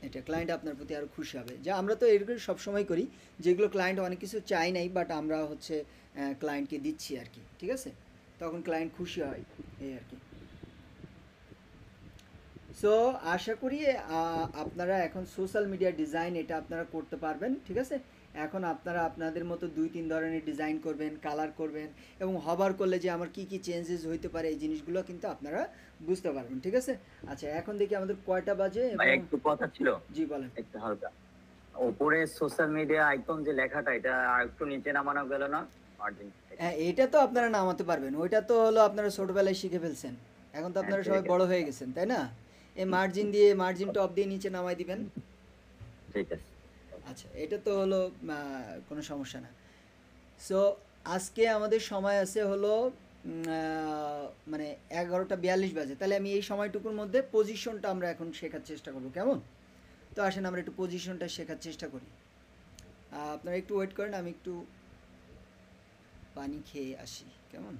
এটা ক্লায়েন্ট আপনার প্রতি আরো খুশি হবে, যে আমরা তো এরকম সব সময় করি, যেগুলো ক্লায়েন্ট অনেক কিছু চাই নাই, বাট আমরা হচ্ছে ক্লায়েন্টকে দিচ্ছি আর কি, ঠিক আছে? তখন ক্লায়েন্ট খুশি হয়, এই আর কি। সো আশা করি আপনারা এখন সোশ্যাল মিডিয়া ডিজাইন এটা আপনারা করতে পারবেন, ঠিক আছে? এখন আপনারা আপনাদের মতো 2-3 ধরনের ডিজাইন করবেন, কালার করবেন, এবং হবার করলে যে আমার কি কি চেঞ্জেস হইতে পারে এই জিনিসগুলো কিন্তু আপনারা বুঝতে পারবেন, ঠিক আছে? আচ্ছা, এখন দেখি আমাদের কয়টা বাজে। একটু কথা ছিল। জি বলেন। একটু হালকা উপরে সোশ্যাল মিডিয়া আইকন যে লেখাটা, এটা আর একটু নিচে নামানো গেল না? হ্যাঁ, এটা তো আপনারা নামাতে পারবেন, ওইটা তো হলো আপনারা ছোটবেলায় শিখে ফেলছেন, এখন তো আপনারা সবাই বড় হয়ে গেছেন, তাই না? এই মার্জিন দিয়ে, মার্জিন টপ দিয়ে নিচে নামাই দিবেন, ঠিক আছে? আচ্ছা, এটা তো হলো কোনো সমস্যা না। সো আজকে আমাদের সময় আছে হলো মানে 11:42 বাজে, তাহলে আমি এই সময়টুকুর মধ্যে পজিশনটা আমরা এখন শেখার চেষ্টা করব, কেমন? তো আসেন আমরা একটু পজিশনটা শেখার চেষ্টা করি। আপনারা একটু ওয়েট করেন, আমি একটু পানি খেয়ে আসি, কেমন?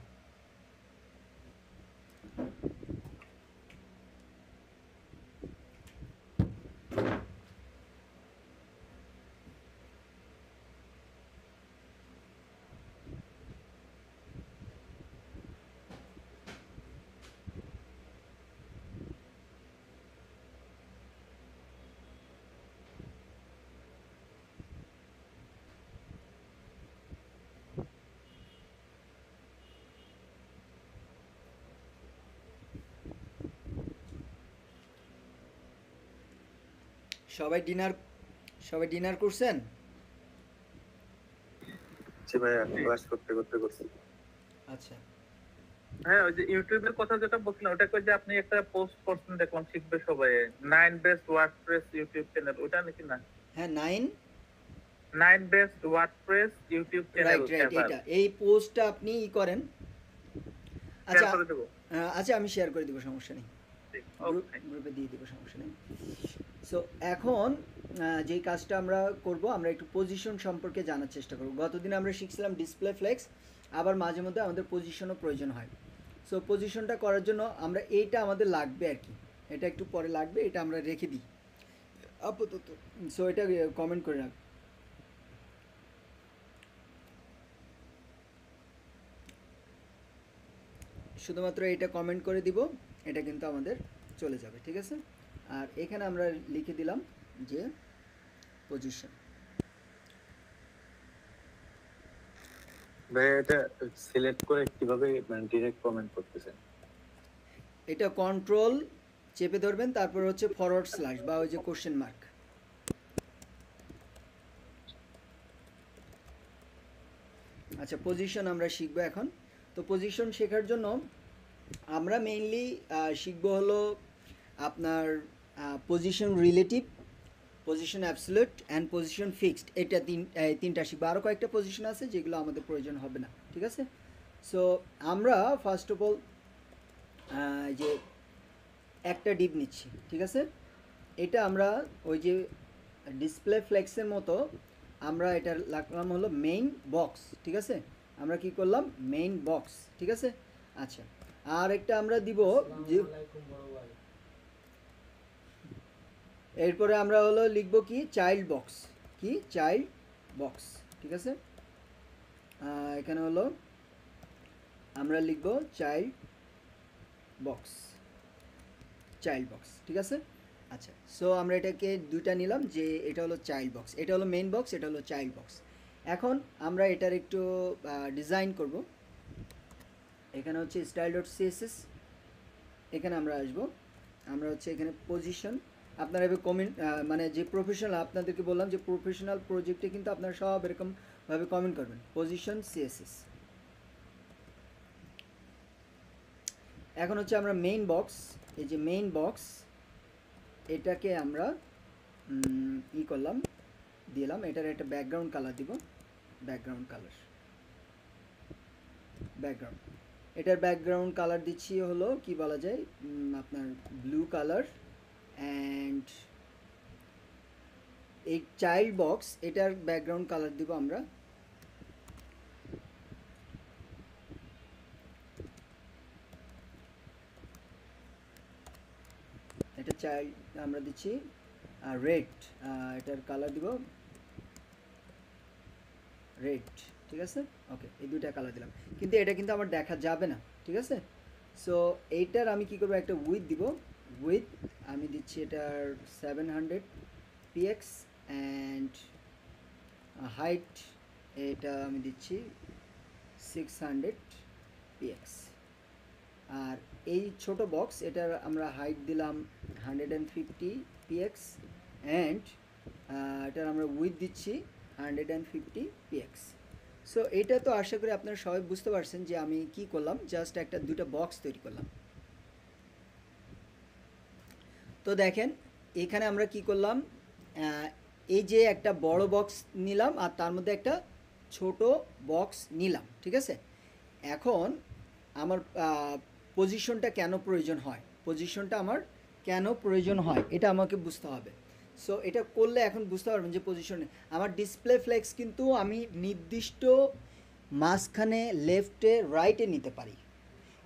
সবাই ডিনার করছেন? জি ভাইয়া, ক্লাস করতে করতে করছি। আচ্ছা, হ্যাঁ, ওই যে ইউটিউবের কথা যেটা বলছিলেন, ওটা কই যে আপনি একটা পোস্ট করছেন দেখলাম, শিখবে সবাই 9 বেস্ট ওয়ার্ডপ্রেস ইউটিউব চ্যানেল, ওটা নাকি না? হ্যাঁ 9 best WordPress YouTube channel right, এটা এই পোস্টটা আপনি করেন। আচ্ছা করে দেব। আচ্ছা, আমি শেয়ার করে দিব, সমস্যা নেই, ওকে। গ্রুপে দিয়ে দিব, সমস্যা নেই। সো এখন যেই কাজটা আমরা করব, আমরা একটু পজিশন সম্পর্কে জানার চেষ্টা করব। গতদিন আমরা শিখছিলাম ডিসপ্লে ফ্লেক্স, আবার মাঝে মধ্যে আমাদের পজিশনও প্রয়োজন হয়। সো পজিশনটা করার জন্য আমরা এইটা আমাদের লাগবে আর কি, এটা একটু পরে লাগবে, এটা আমরা রেখে দিই আপাতত। সো এটা কমেন্ট করে রাখ। শুধুমাত্র এটা কমেন্ট করে দিব, এটা কিন্তু আমাদের চলে যাবে, ঠিক আছে। আর এখানে আমরা লিখে দিলাম যে পজিশন। ভাইয়া এটা সিলেক্ট করে কিভাবে মানে ডিরেক্ট কমেন্ট করতেছেন? এটা কন্ট্রোল চেপে ধরবেন, তারপর হচ্ছে ফরওয়ার্ড স্ল্যাশ বা ওই যে কোশ্চেন মার্ক। আচ্ছা, পজিশন আমরা শিখবো এখন। তো পজিশন শেখার জন্য আমরা মেইনলি শিখবো হলো আপনার position relative, position absolute and position fixed. এটা তিনটা শিখবো। আরও কয়েকটা পজিশন আছে যেগুলো আমাদের প্রয়োজন হবে না, ঠিক আছে। সো আমরা ফার্স্ট অফ অল যে একটা ডিপ নিচ্ছি, ঠিক আছে। এটা আমরা ওই যে ডিসপ্লে ফ্লেক্সের মতো আমরা এটা রাখলাম হলো মেইন বক্স, ঠিক আছে। আমরা কি করলাম, মেইন বক্স, ঠিক আছে। আচ্ছা, আর একটা আমরা দিব যে এরপরে আমরা হলো লিখব কি, চাইল্ড বক্স, কি চাইল্ড বক্স, ঠিক আছে। এখানে হলো আমরা লিখব চাইল্ড বক্স, ঠিক আছে। আচ্ছা, সো আমরা এটাকে দুইটা নিলাম, যে এটা হলো চাইল্ড বক্স, এটা হলো মেইন বক্স, এটা হলো চাইল্ড বক্স। এখন আমরা এটার একটু ডিজাইন করব। এখানে হচ্ছে style.css, এখানে আমরা আসবো, আমরা হচ্ছে এখানে পজিশন। আপনারা এবার কমেন্ট মানে যে প্রফেশনাল, আপনাদেরকে বললাম যে প্রফেশনাল প্রজেক্টে কিন্তু আপনারা সব এরকমভাবে কমেন্ট করবেন, পজিশন সিএসএস। এখন হচ্ছে আমরা মেইন বক্স, এই যে মেইন বক্স, এটাকে আমরা করলাম, দিলাম এটার একটা ব্যাকগ্রাউন্ড কালার দিব, ব্যাকগ্রাউন্ড কালার, ব্যাকগ্রাউন্ড, এটার ব্যাকগ্রাউন্ড কালার দিচ্ছি হলো কি বলা যায় আপনার ব্লু কালার। অ্যান্ড এই চাইল্ড বক্স, এটার ব্যাকগ্রাউন্ড কালার দিব আমরা এটা চাইল্ড আমরা দিচ্ছি রেড, এটার কালার দিব রেড, ঠিক আছে। ওকে, এই দুইটা কালার দিলাম, কিন্তু এটা কিন্তু আমার দেখা যাবে না, ঠিক আছে। সো এইটার আমি কি করব, একটা উইথ দিব, উইথ আমি দিচ্ছি এটার 700 px অ্যান্ড হাইট এটা আমি দিচ্ছি 600 px। আর এই ছোট বক্স, এটার আমরা হাইট দিলাম 150 px অ্যান্ড এটার আমরা উইথ দিচ্ছি 150 px। সো এটা তো আশা করি আপনারা সবাই বুঝতে পারছেন যে আমি কি করলাম, জাস্ট একটা দুটো বক্স তৈরি করলাম। তো দেখেন এখানে আমরা কি করলাম, এই যে একটা বড় বক্স নিলাম আর তার মধ্যে একটা ছোট বক্স নিলাম, ঠিক আছে। এখন আমার পজিশনটা কেন প্রয়োজন হয়, পজিশনটা আমার কেন প্রয়োজন হয় এটা আমাকে বুঝতে হবে। সো এটা করলে এখন বুঝতে পারবেন যে পজিশনে আমার ডিসপ্লে ফ্লেক্স কিন্তু আমি নির্দিষ্ট মাঝখানে লেফটে রাইটে নিতে পারি,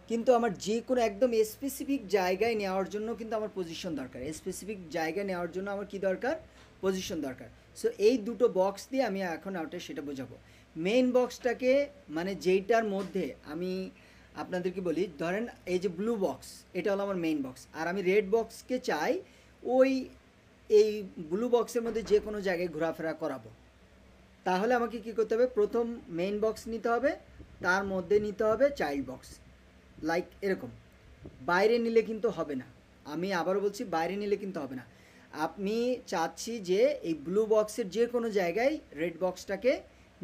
কিন্তু আমার যে কোনো একদম স্পেসিফিক জায়গায় নেওয়ার জন্য কিন্তু আমার পজিশন দরকার, স্পেসিফিক জায়গায় নেওয়ার জন্য আমার কি দরকার, পজিশন দরকার। সো এই দুটো বক্স দিয়ে আমি এখন ওটা সেটা বোঝাবো। মেইন বক্সটাকে মানে যেইটার মধ্যে আমি আপনাদেরকে বলি, ধরেন এই যে ব্লু বক্স, এটা হলো আমার মেইন বক্স, আর আমি রেড বক্সকে চাই ওই এই ব্লু বক্সের মধ্যে যে কোনো জায়গায় ঘোরাফেরা করাবো, তাহলে আমাকে কি করতে হবে, প্রথম মেইন বক্স নিতে হবে, তার মধ্যে নিতে হবে চাইল্ড বক্স, লাইক এরকম। বাইরে নিলে কিন্তু হবে না, আমি আবারও বলছি বাইরে নিলে কিন্তু হবে না। আমি চাচ্ছি যে এই ব্লু বক্সের যে কোনো জায়গায় রেড বক্সটাকে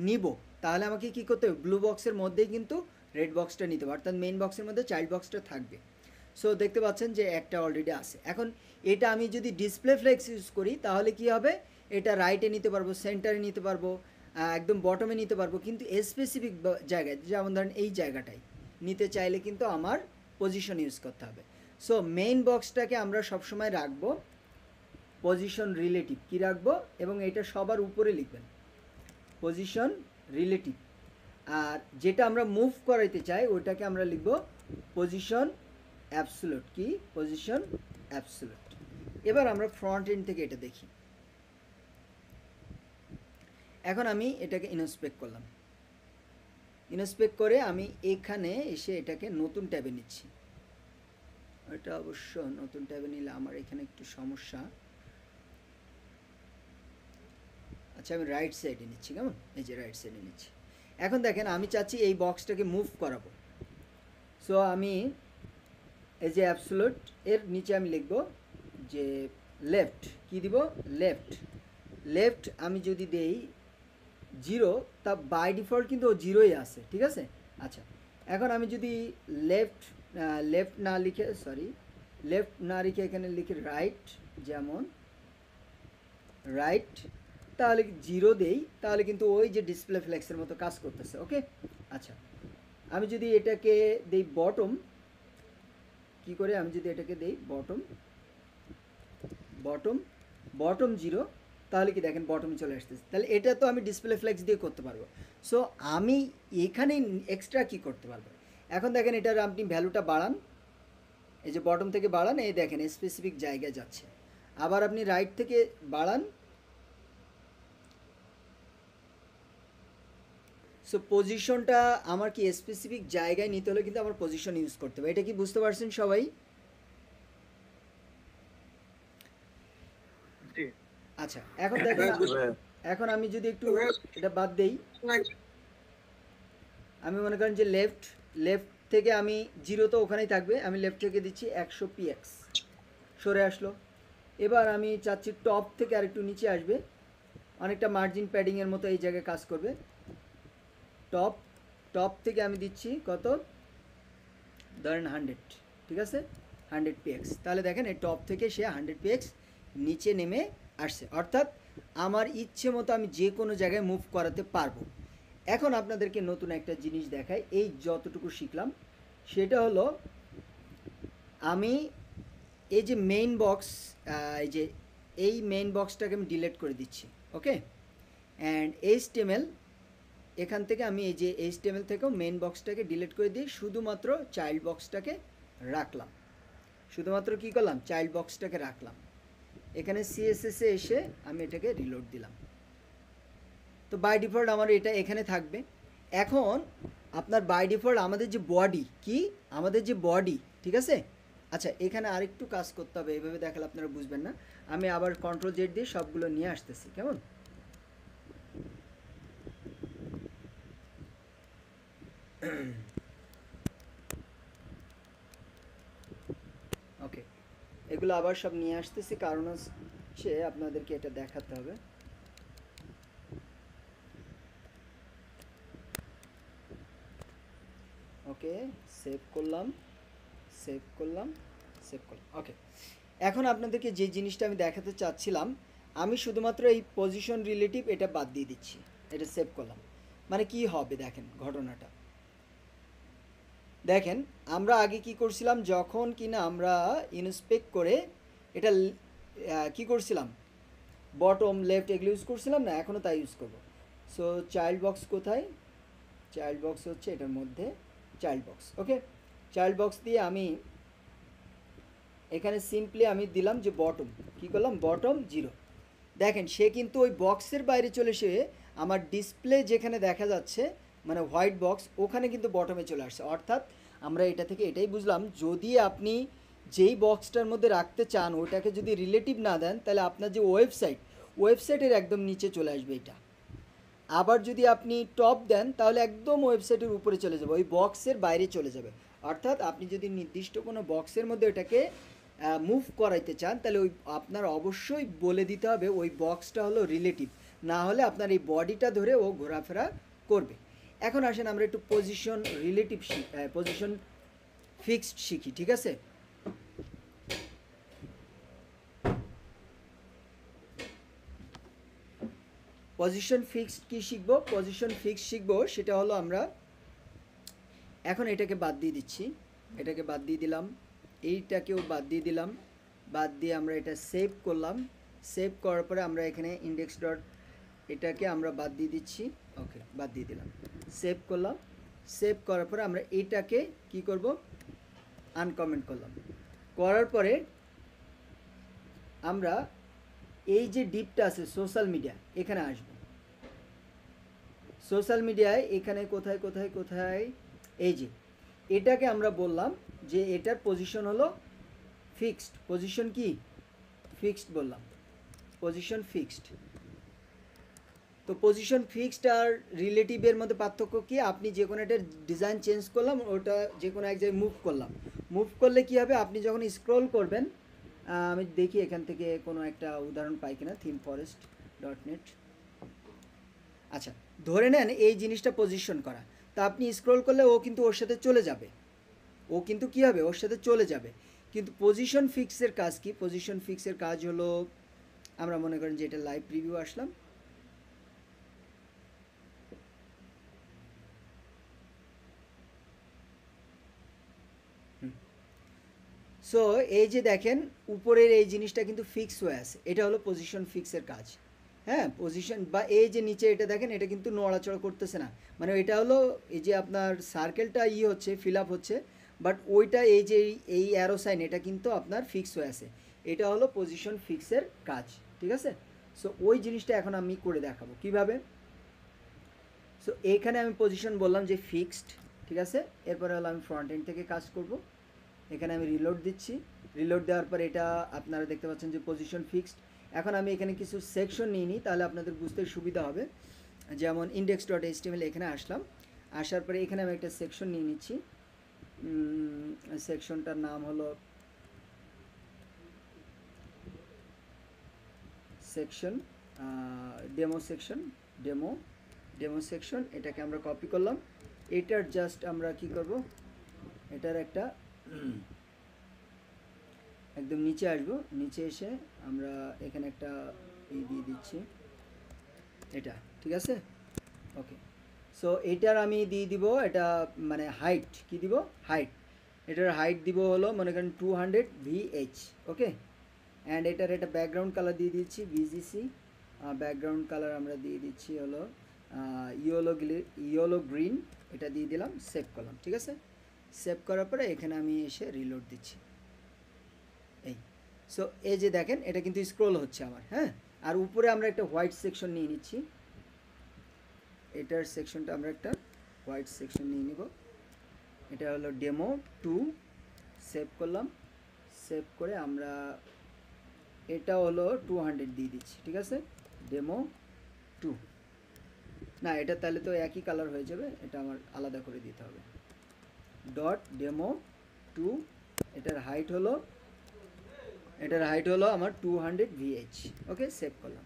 নিব, তাহলে আমাকে কি করতে হবে, ব্লু বক্সের মধ্যেই কিন্তু রেড বক্সটা নিতে হবে, অর্থাৎ মেইন বক্সের মধ্যে চাইল্ড বক্সটা থাকবে। সো দেখতে পাচ্ছেন যে একটা অলরেডি আছে। এখন এটা আমি যদি ডিসপ্লে ফ্লেক্স ইউজ করি তাহলে কি হবে, এটা রাইটে নিতে পারবো, সেন্টারে নিতে পারবো, একদম বটমে নিতে পারবো, কিন্তু স্পেসিফিক জায়গায় যেমন ধরেন এই জায়গাটায় নিতে চাইলে কিন্তু আমার পজিশন ইউজ করতে হবে। সো মেইন বক্সটাকে আমরা সবসময় রাখবো পজিশন রিলেটিভ, কি রাখবো, এবং এটা সবার উপরে লিখবেন পজিশন রিলেটিভ। আর যেটা আমরা মুভ করাইতে চাই ওইটাকে আমরা লিখবো পজিশন অ্যাবসোলিউট, কি পজিশন অ্যাবসোলিউট। এবার আমরা ফ্রন্ট এন্ড থেকে এটা দেখি। এখন আমি এটাকে ইনস্পেক্ট করলাম, ইনস্পেক্ট করে আমি এখানে এসে এটাকে নতুন ট্যাবে নিচ্ছি। এটা অবশ্য নতুন ট্যাবে নিলে আমার এখানে একটু সমস্যা। আচ্ছা আমি রাইট সাইডে নিচ্ছি, কেমন, এই যে রাইট সাইডে নিচ্ছি। এখন দেখেন আমি চাচ্ছি এই বক্সটাকে মুভ করাবো। সো আমি এই যে অ্যাবসোলিউট এর নিচে আমি লিখব যে লেফট, কি দিব, লেফট। লেফট আমি যদি দেই 0, তা বাই ডিফল্ট কিন্তু ও 0ই আছে, ঠিক আছে। আচ্ছা এখন আমি যদি লেফট না লিখে, সরি লেফট না লিখে এখানে লিখি রাইট, যেমন রাইট, তাহলে 0 দেই, তাহলে কিন্তু ওই যে ডিসপ্লে ফ্লেক্সের মতো কাজ করতেছে। ওকে, আচ্ছা আমি যদি এটাকে দেই বটম, কি করে, আমি যদি এটাকে দেই বটম, বটম বটম 0, তাহলে কি দেখেন বটমে চলে আসতেছে। তাহলে এটা তো আমি ডিসপ্লে ফ্লেক্স দিয়ে করতে পারবো। সো আমি এখানে এক্সট্রা কি করতে পারবো, এখন দেখেন এটার আপনি ভ্যালুটা বাড়ান, এই যে বটম থেকে বাড়ান, এই দেখেন স্পেসিফিক জায়গায় যাচ্ছে। আবার আপনি রাইট থেকে বাড়ান। সো পজিশনটা আমার কি স্পেসিফিক জায়গায় নিতে হলে কিন্তু আমার পজিশন ইউজ করতে হবে। এটা কি বুঝতে পারছেন সবাই? আচ্ছা এখন দেখেন, এখন আমি যদি একটু এটা বাদ দেই, আমি মনে করেন যে লেফট থেকে আমি 0 তো ওখানেই থাকবে, আমি লেফট থেকে দিচ্ছি 100 px, সরে আসলো। এবার আমি চাচ্ছি টপ থেকে আরেকটু নিচে আসবে, অনেকটা মার্জিন প্যাডিংয়ের মতো এই জায়গায় কাজ করবে। টপ থেকে আমি দিচ্ছি কত, ধরেন 100, ঠিক আছে 100 px। তাহলে দেখেন এই টপ থেকে সে 100 px নিচে নেমে আসছে, অর্থাৎ আমার ইচ্ছে মতো আমি যে কোনো জায়গায় মুভ করাতে পারবো। এখন আপনাদেরকে নতুন একটা জিনিস দেখাই, এই যতটুকু শিখলাম সেটা হলো আমি এই যে মেইন বক্স, এই মেইন বক্সটাকে আমি ডিলিট করে দিচ্ছি। ওকে, অ্যান্ড HTML এখান থেকে আমি এই যে HTML থেকেও মেইন বক্সটাকে ডিলিট করে দিয়ে শুধুমাত্র চাইল্ড বক্সটাকে রাখলাম, শুধুমাত্র কি করলাম, চাইল্ড বক্সটাকে রাখলাম। এখানে CSS এ এসে আমি এটাকে রিলোড দিলাম। তো বাই ডিফল্ট আমার এটা এখানে থাকবে। এখন আপনার বাই ডিফল্ট আমাদের যে বডি, কি আমাদের যে বডি, ঠিক আছে। আচ্ছা এখানে আরেকটু কাজ করতে হবে, এইভাবে দেখালে আপনারা বুঝবেন না। আমি আবার Ctrl Z দিয়ে সবগুলো নিয়ে আসতেছি, কেমন। ওকে, এগুলো আবার সব নিয়ে আসতেছি, কারণ হচ্ছে আপনাদেরকে এটা দেখাতে হবে। ওকে, সেভ করলাম। ওকে, এখন আপনাদেরকে যে জিনিসটা আমি দেখাতে চাচ্ছিলাম, আমি শুধুমাত্র এই পজিশন রিলেটিভ এটা বাদ দিয়ে দিচ্ছি, এটা সেভ করলাম। মানে কি হবে দেখেন ঘটনাটা, দেখেন আমরা আগে কি করছিলাম, যখন কিনা আমরা ইনস্পেক্ট করে এটা কি করছিলাম, বটম লেফট এগুলো ইউজ করছিলাম না, এখনও তাই ইউজ করব। সো চাইল্ড বক্স কোথায়, চাইল্ড বক্স হচ্ছে এটার মধ্যে চাইল্ড বক্স। ওকে, চাইল্ড বক্স দিয়ে আমি এখানে সিম্পলি আমি দিলাম যে বটম, কি করলাম, বটম 0। দেখেন সে কিন্তু ওই বক্সের বাইরে চলে এসে আমার ডিসপ্লে যেখানে দেখা যাচ্ছে মানে হোয়াইট বক্স, ওখানে কিন্তু বটমে চলে আসছে। অর্থাৎ আমরা এটা থেকে এটাই বুঝলাম, যদি আপনি যেই বক্সটার মধ্যে রাখতে চান ওইটাকে যদি রিলেটিভ না দেন, তাহলে আপনার যে ওয়েবসাইটের একদম নিচে চলে আসবে এটা। আবার যদি আপনি টপ দেন তাহলে একদম ওয়েবসাইটের উপরে চলে যাবে, ওই বক্সের বাইরে চলে যাবে। অর্থাৎ আপনি যদি নির্দিষ্ট কোনো বক্সের মধ্যে এটাকে মুভ করাইতে চান তাহলে ওই আপনার অবশ্যই বলে দিতে হবে ওই বক্সটা হলো রিলেটিভ, না হলে আপনার এই বডিটা ধরে ও ঘোরাফেরা করবে। এখন আসেন আমরা একটু পজিশন রিলেটিভ পজিশন ফিক্সড শিখি, ঠিক আছে? পজিশন ফিক্সড কি শিখবো? পজিশন ফিক্সড শিখবো সেটা হলো আমরা এখন এটাকে বাদ দিয়ে দিচ্ছি, এটাকে বাদ দিয়ে দিলাম, এইটাকেও বাদ দিয়ে দিলাম, বাদ দিয়ে আমরা এটা সেভ করলাম। সেভ করার পরে আমরা এখানে ইন্ডেক্স ডট এটাকে আমরা বাদ দিয়ে দিচ্ছি, ওকে বাদ দিয়ে দিলাম, সেভ করলাম। সেভ করার পরে আমরা এটাকে কি করব? আনকমেন্ট করলাম। করার পরে আমরা এই যে ডিপটা আছে সোশ্যাল মিডিয়া এখানে আসব। সোশ্যাল মিডিয়ায় এখানে কোথায় কোথায় কোথায় এই যে এটাকে আমরা বললাম যে এটার পজিশন হলো ফিক্সড। পজিশন কি? ফিক্সড বললাম, পজিশন ফিক্সড। তো পজিশন ফিক্সড আর রিলেটিভের মধ্যে পার্থক্য কি? আপনি যে কোনো একটা ডিজাইন চেঞ্জ করলাম, ওটা যে কোনো এক জায়গায় মুভ করলাম, মুভ করলে কি হবে? আপনি যখন স্ক্রল করবেন, আমি দেখি এখান থেকে কোনো একটা উদাহরণ পাই কিনা, themeforest.net। আচ্ছা, ধরে নেন এই জিনিসটা পজিশন করা, তা আপনি স্ক্রল করলে ও কিন্তু ওর সাথে চলে যাবে, ও কিন্তু কী হবে? ওর সাথে চলে যাবে। কিন্তু পজিশন ফিক্সের কাজ কি? পজিশন ফিক্সের কাজ হলো, আমরা মনে করেন যে এটা লাইভ প্রিভিউ আসলাম, সো এই যে দেখেন উপরের এই জিনিসটা কিন্তু ফিক্স হয়ে আছে, এটা হলো পজিশন ফিক্সের কাজ। হ্যাঁ, পজিশন বা এই যে নিচে এটা দেখেন, এটা কিন্তু নড়াচড়া করতেছে না, মানে এটা হলো এই যে আপনার সার্কেলটা হচ্ছে ফিল আপ হচ্ছে, বাট ওইটা এই যে এই অ্যারো সাইন এটা কিন্তু আপনার ফিক্স হয়ে আছে, এটা হলো পজিশন ফিক্সের কাজ, ঠিক আছে? সো ওই জিনিসটা এখন আমি করে দেখাবো কিভাবে। সো এইখানে আমি পজিশন বললাম যে ফিক্সড, ঠিক আছে? এরপরে হলো আমি ফ্রন্ট এন্ড থেকে কাজ করব। এখানে আমি রিলোড দিচ্ছি, রিলোড দেওয়ার পর এটা আপনারা দেখতে পাচ্ছেন যে পজিশন ফিক্সড। এখন আমি এখানে কিছু সেকশন নিয়ে নিই, তাহলে আপনাদের বুঝতে সুবিধা হবে। যেমন index.html এখানে আসলাম, আসার পরে এখানে আমি একটা সেকশন নিয়ে নিচ্ছি। সেকশনটার নাম হলো section demo section, demo section. এটাকে আমরা কপি করলাম। এটার জাস্ট আমরা কি করব? এটার একটা একদম নিচে আসবো, নিচে এসে আমরা এখানে একটা দিয়ে দিচ্ছি এটা, ঠিক আছে? ওকে, সো এটার আমি দিয়ে দিব এটা মানে হাইট, কি দিব? হাইট। এটার হাইট দিব হলো মনে করেন 200 VH, ওকে। অ্যান্ড এটার একটা ব্যাকগ্রাউন্ড কালার দিয়ে দিচ্ছি BGC, ব্যাকগ্রাউন্ড কালার আমরা দিয়ে দিচ্ছি হলো ইয়েলো গ্রিন, এটা দিয়ে দিলাম, সেভ করলাম, ঠিক আছে? সেভ করার পরে এখানে আমি এসে রিলোড দিচ্ছি, এই। সো এই যে দেখেন এটা কিন্তু স্ক্রল হচ্ছে আমার, হ্যাঁ। আর উপরে আমরা একটা হোয়াইট সেকশন নিয়ে নিচ্ছি, এটার সেকশনটা আমরা একটা হোয়াইট সেকশন নিয়ে নিব। এটা হলো ডেমো 2, সেভ করলাম। সেভ করে আমরা এটা হলো 200 দিয়ে দিচ্ছি, ঠিক আছে? ডেমো 2 না, এটা তাহলে তো একই কালার হয়ে যাবে, এটা আমার আলাদা করে দিতে হবে। ডট ডেমো 2, এটার হাইট হলো আমার 200 VH, ওকে। সেভ করলাম।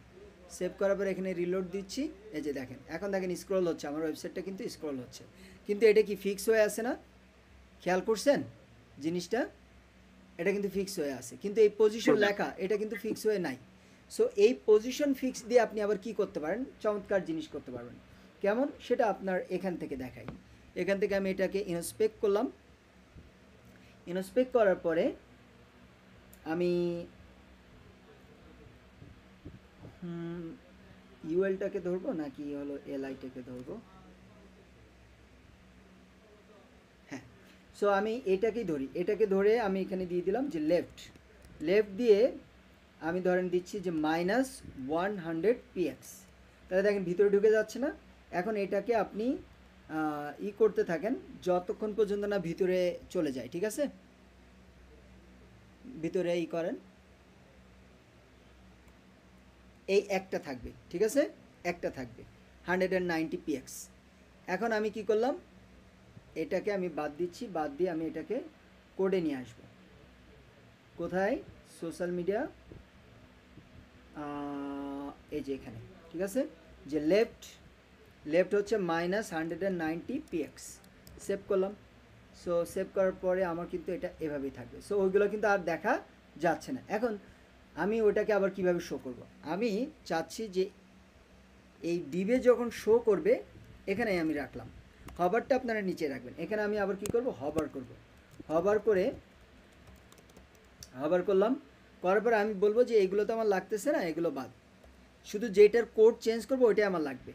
সেভ করার পর এখানে রিলোড দিচ্ছি, এই যে দেখেন এখন দেখেন স্ক্রল হচ্ছে, আমার ওয়েবসাইটটা কিন্তু স্ক্রল হচ্ছে, কিন্তু এটা কি ফিক্স হয়ে আছে না? খেয়াল করছেন জিনিসটা? এটা কিন্তু ফিক্স হয়ে আছে, কিন্তু এই পজিশন লেখা এটা কিন্তু ফিক্স হয়ে নাই। সো এই পজিশন ফিক্স দিয়ে আপনি আবার কি করতে পারেন? চমৎকার জিনিস করতে পারবেন। কেমন সেটা আপনার এখান থেকে দেখাই। এখান থেকে আমি এটাকে ইনস্পেক্ট করলাম। ইনস্পেক্ট করার পরে আমি ইউএলটাকে ধরবো নাকি হলো এলআইটাকে ধরবো? হ্যাঁ, সো আমি এটাকেই ধরি। এটাকে ধরে আমি এখানে দিয়ে দিলাম যে লেফট দিয়ে আমি ধরেন দিচ্ছি যে -100 px। তাহলে দেখেন ভিতরে ঢুকে যাচ্ছে না? এখন এটাকে আপনি করতে থাকেন যতক্ষণ পর্যন্ত না ভিতরে চলে যায়, ঠিক আছে? ভিতরে করেন, এই একটা থাকবে, ঠিক আছে? একটা থাকবে 190 px। এখন আমি কি করলাম? এটাকে আমি বাদ দিচ্ছি, বাদ দিয়ে আমি এটাকে কোডে নিয়ে আসব। কোথায় সোশ্যাল মিডিয়া, এই যে এখানে, ঠিক আছে, যে লেফট হচ্ছে -190 px, সেভ করলাম। সো সেভ করার পরে আমার কিন্তু এটা এভাবেই থাকবে। সো ওইগুলো কিন্তু আর দেখা যাচ্ছে না। এখন আমি ওটাকে আবার কিভাবে শো করব, আমি চাচ্ছি যে এই ডিবে যখন শো করবে এখানে আমি রাখলাম, হবারটা আপনারা নিচে রাখবেন। এখানে আমি আবার কি করব, হবার করব, হবার করলাম, করার পর আমি বলবো যে এইগুলো তো আমার লাগতেছে না, এগুলো বাদ, শুধু যেটার কোড চেঞ্জ করবো ওইটাই আমার লাগবে।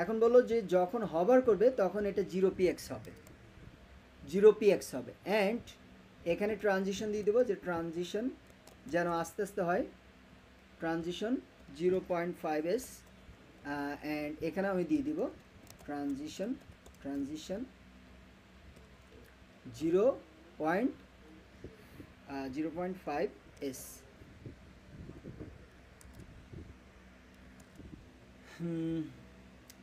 এখন বললো যে যখন হবার করবে তখন এটা 0px হবে, 0px হবে। অ্যান্ড এখানে ট্রানজিশন দিয়ে দেবো, যে ট্রানজিশন যেন আস্তে আস্তে হয়, ট্রানজিশন 0.5s। অ্যান্ড এখানে আমি দিয়ে দিব ট্রানজিশন 0.5s।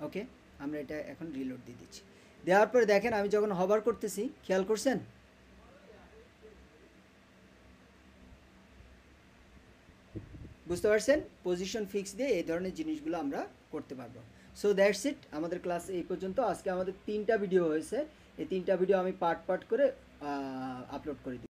ওকে, আমরা এটা এখন রিলোড দিয়ে দিচ্ছি। দেওয়ার পরে দেখেন আমি যখন হবার করতেছি, খেয়াল করছেন, বুঝতে পারছেন, পজিশন ফিক্স দিয়ে এই ধরনের জিনিসগুলো আমরা করতে পারবো। সো দ্যাটস ইট, আমাদের ক্লাস এই পর্যন্ত। আজকে আমাদের 3টা ভিডিও হয়েছে, এই 3টা ভিডিও আমি পার্ট করে আপলোড করে দিই।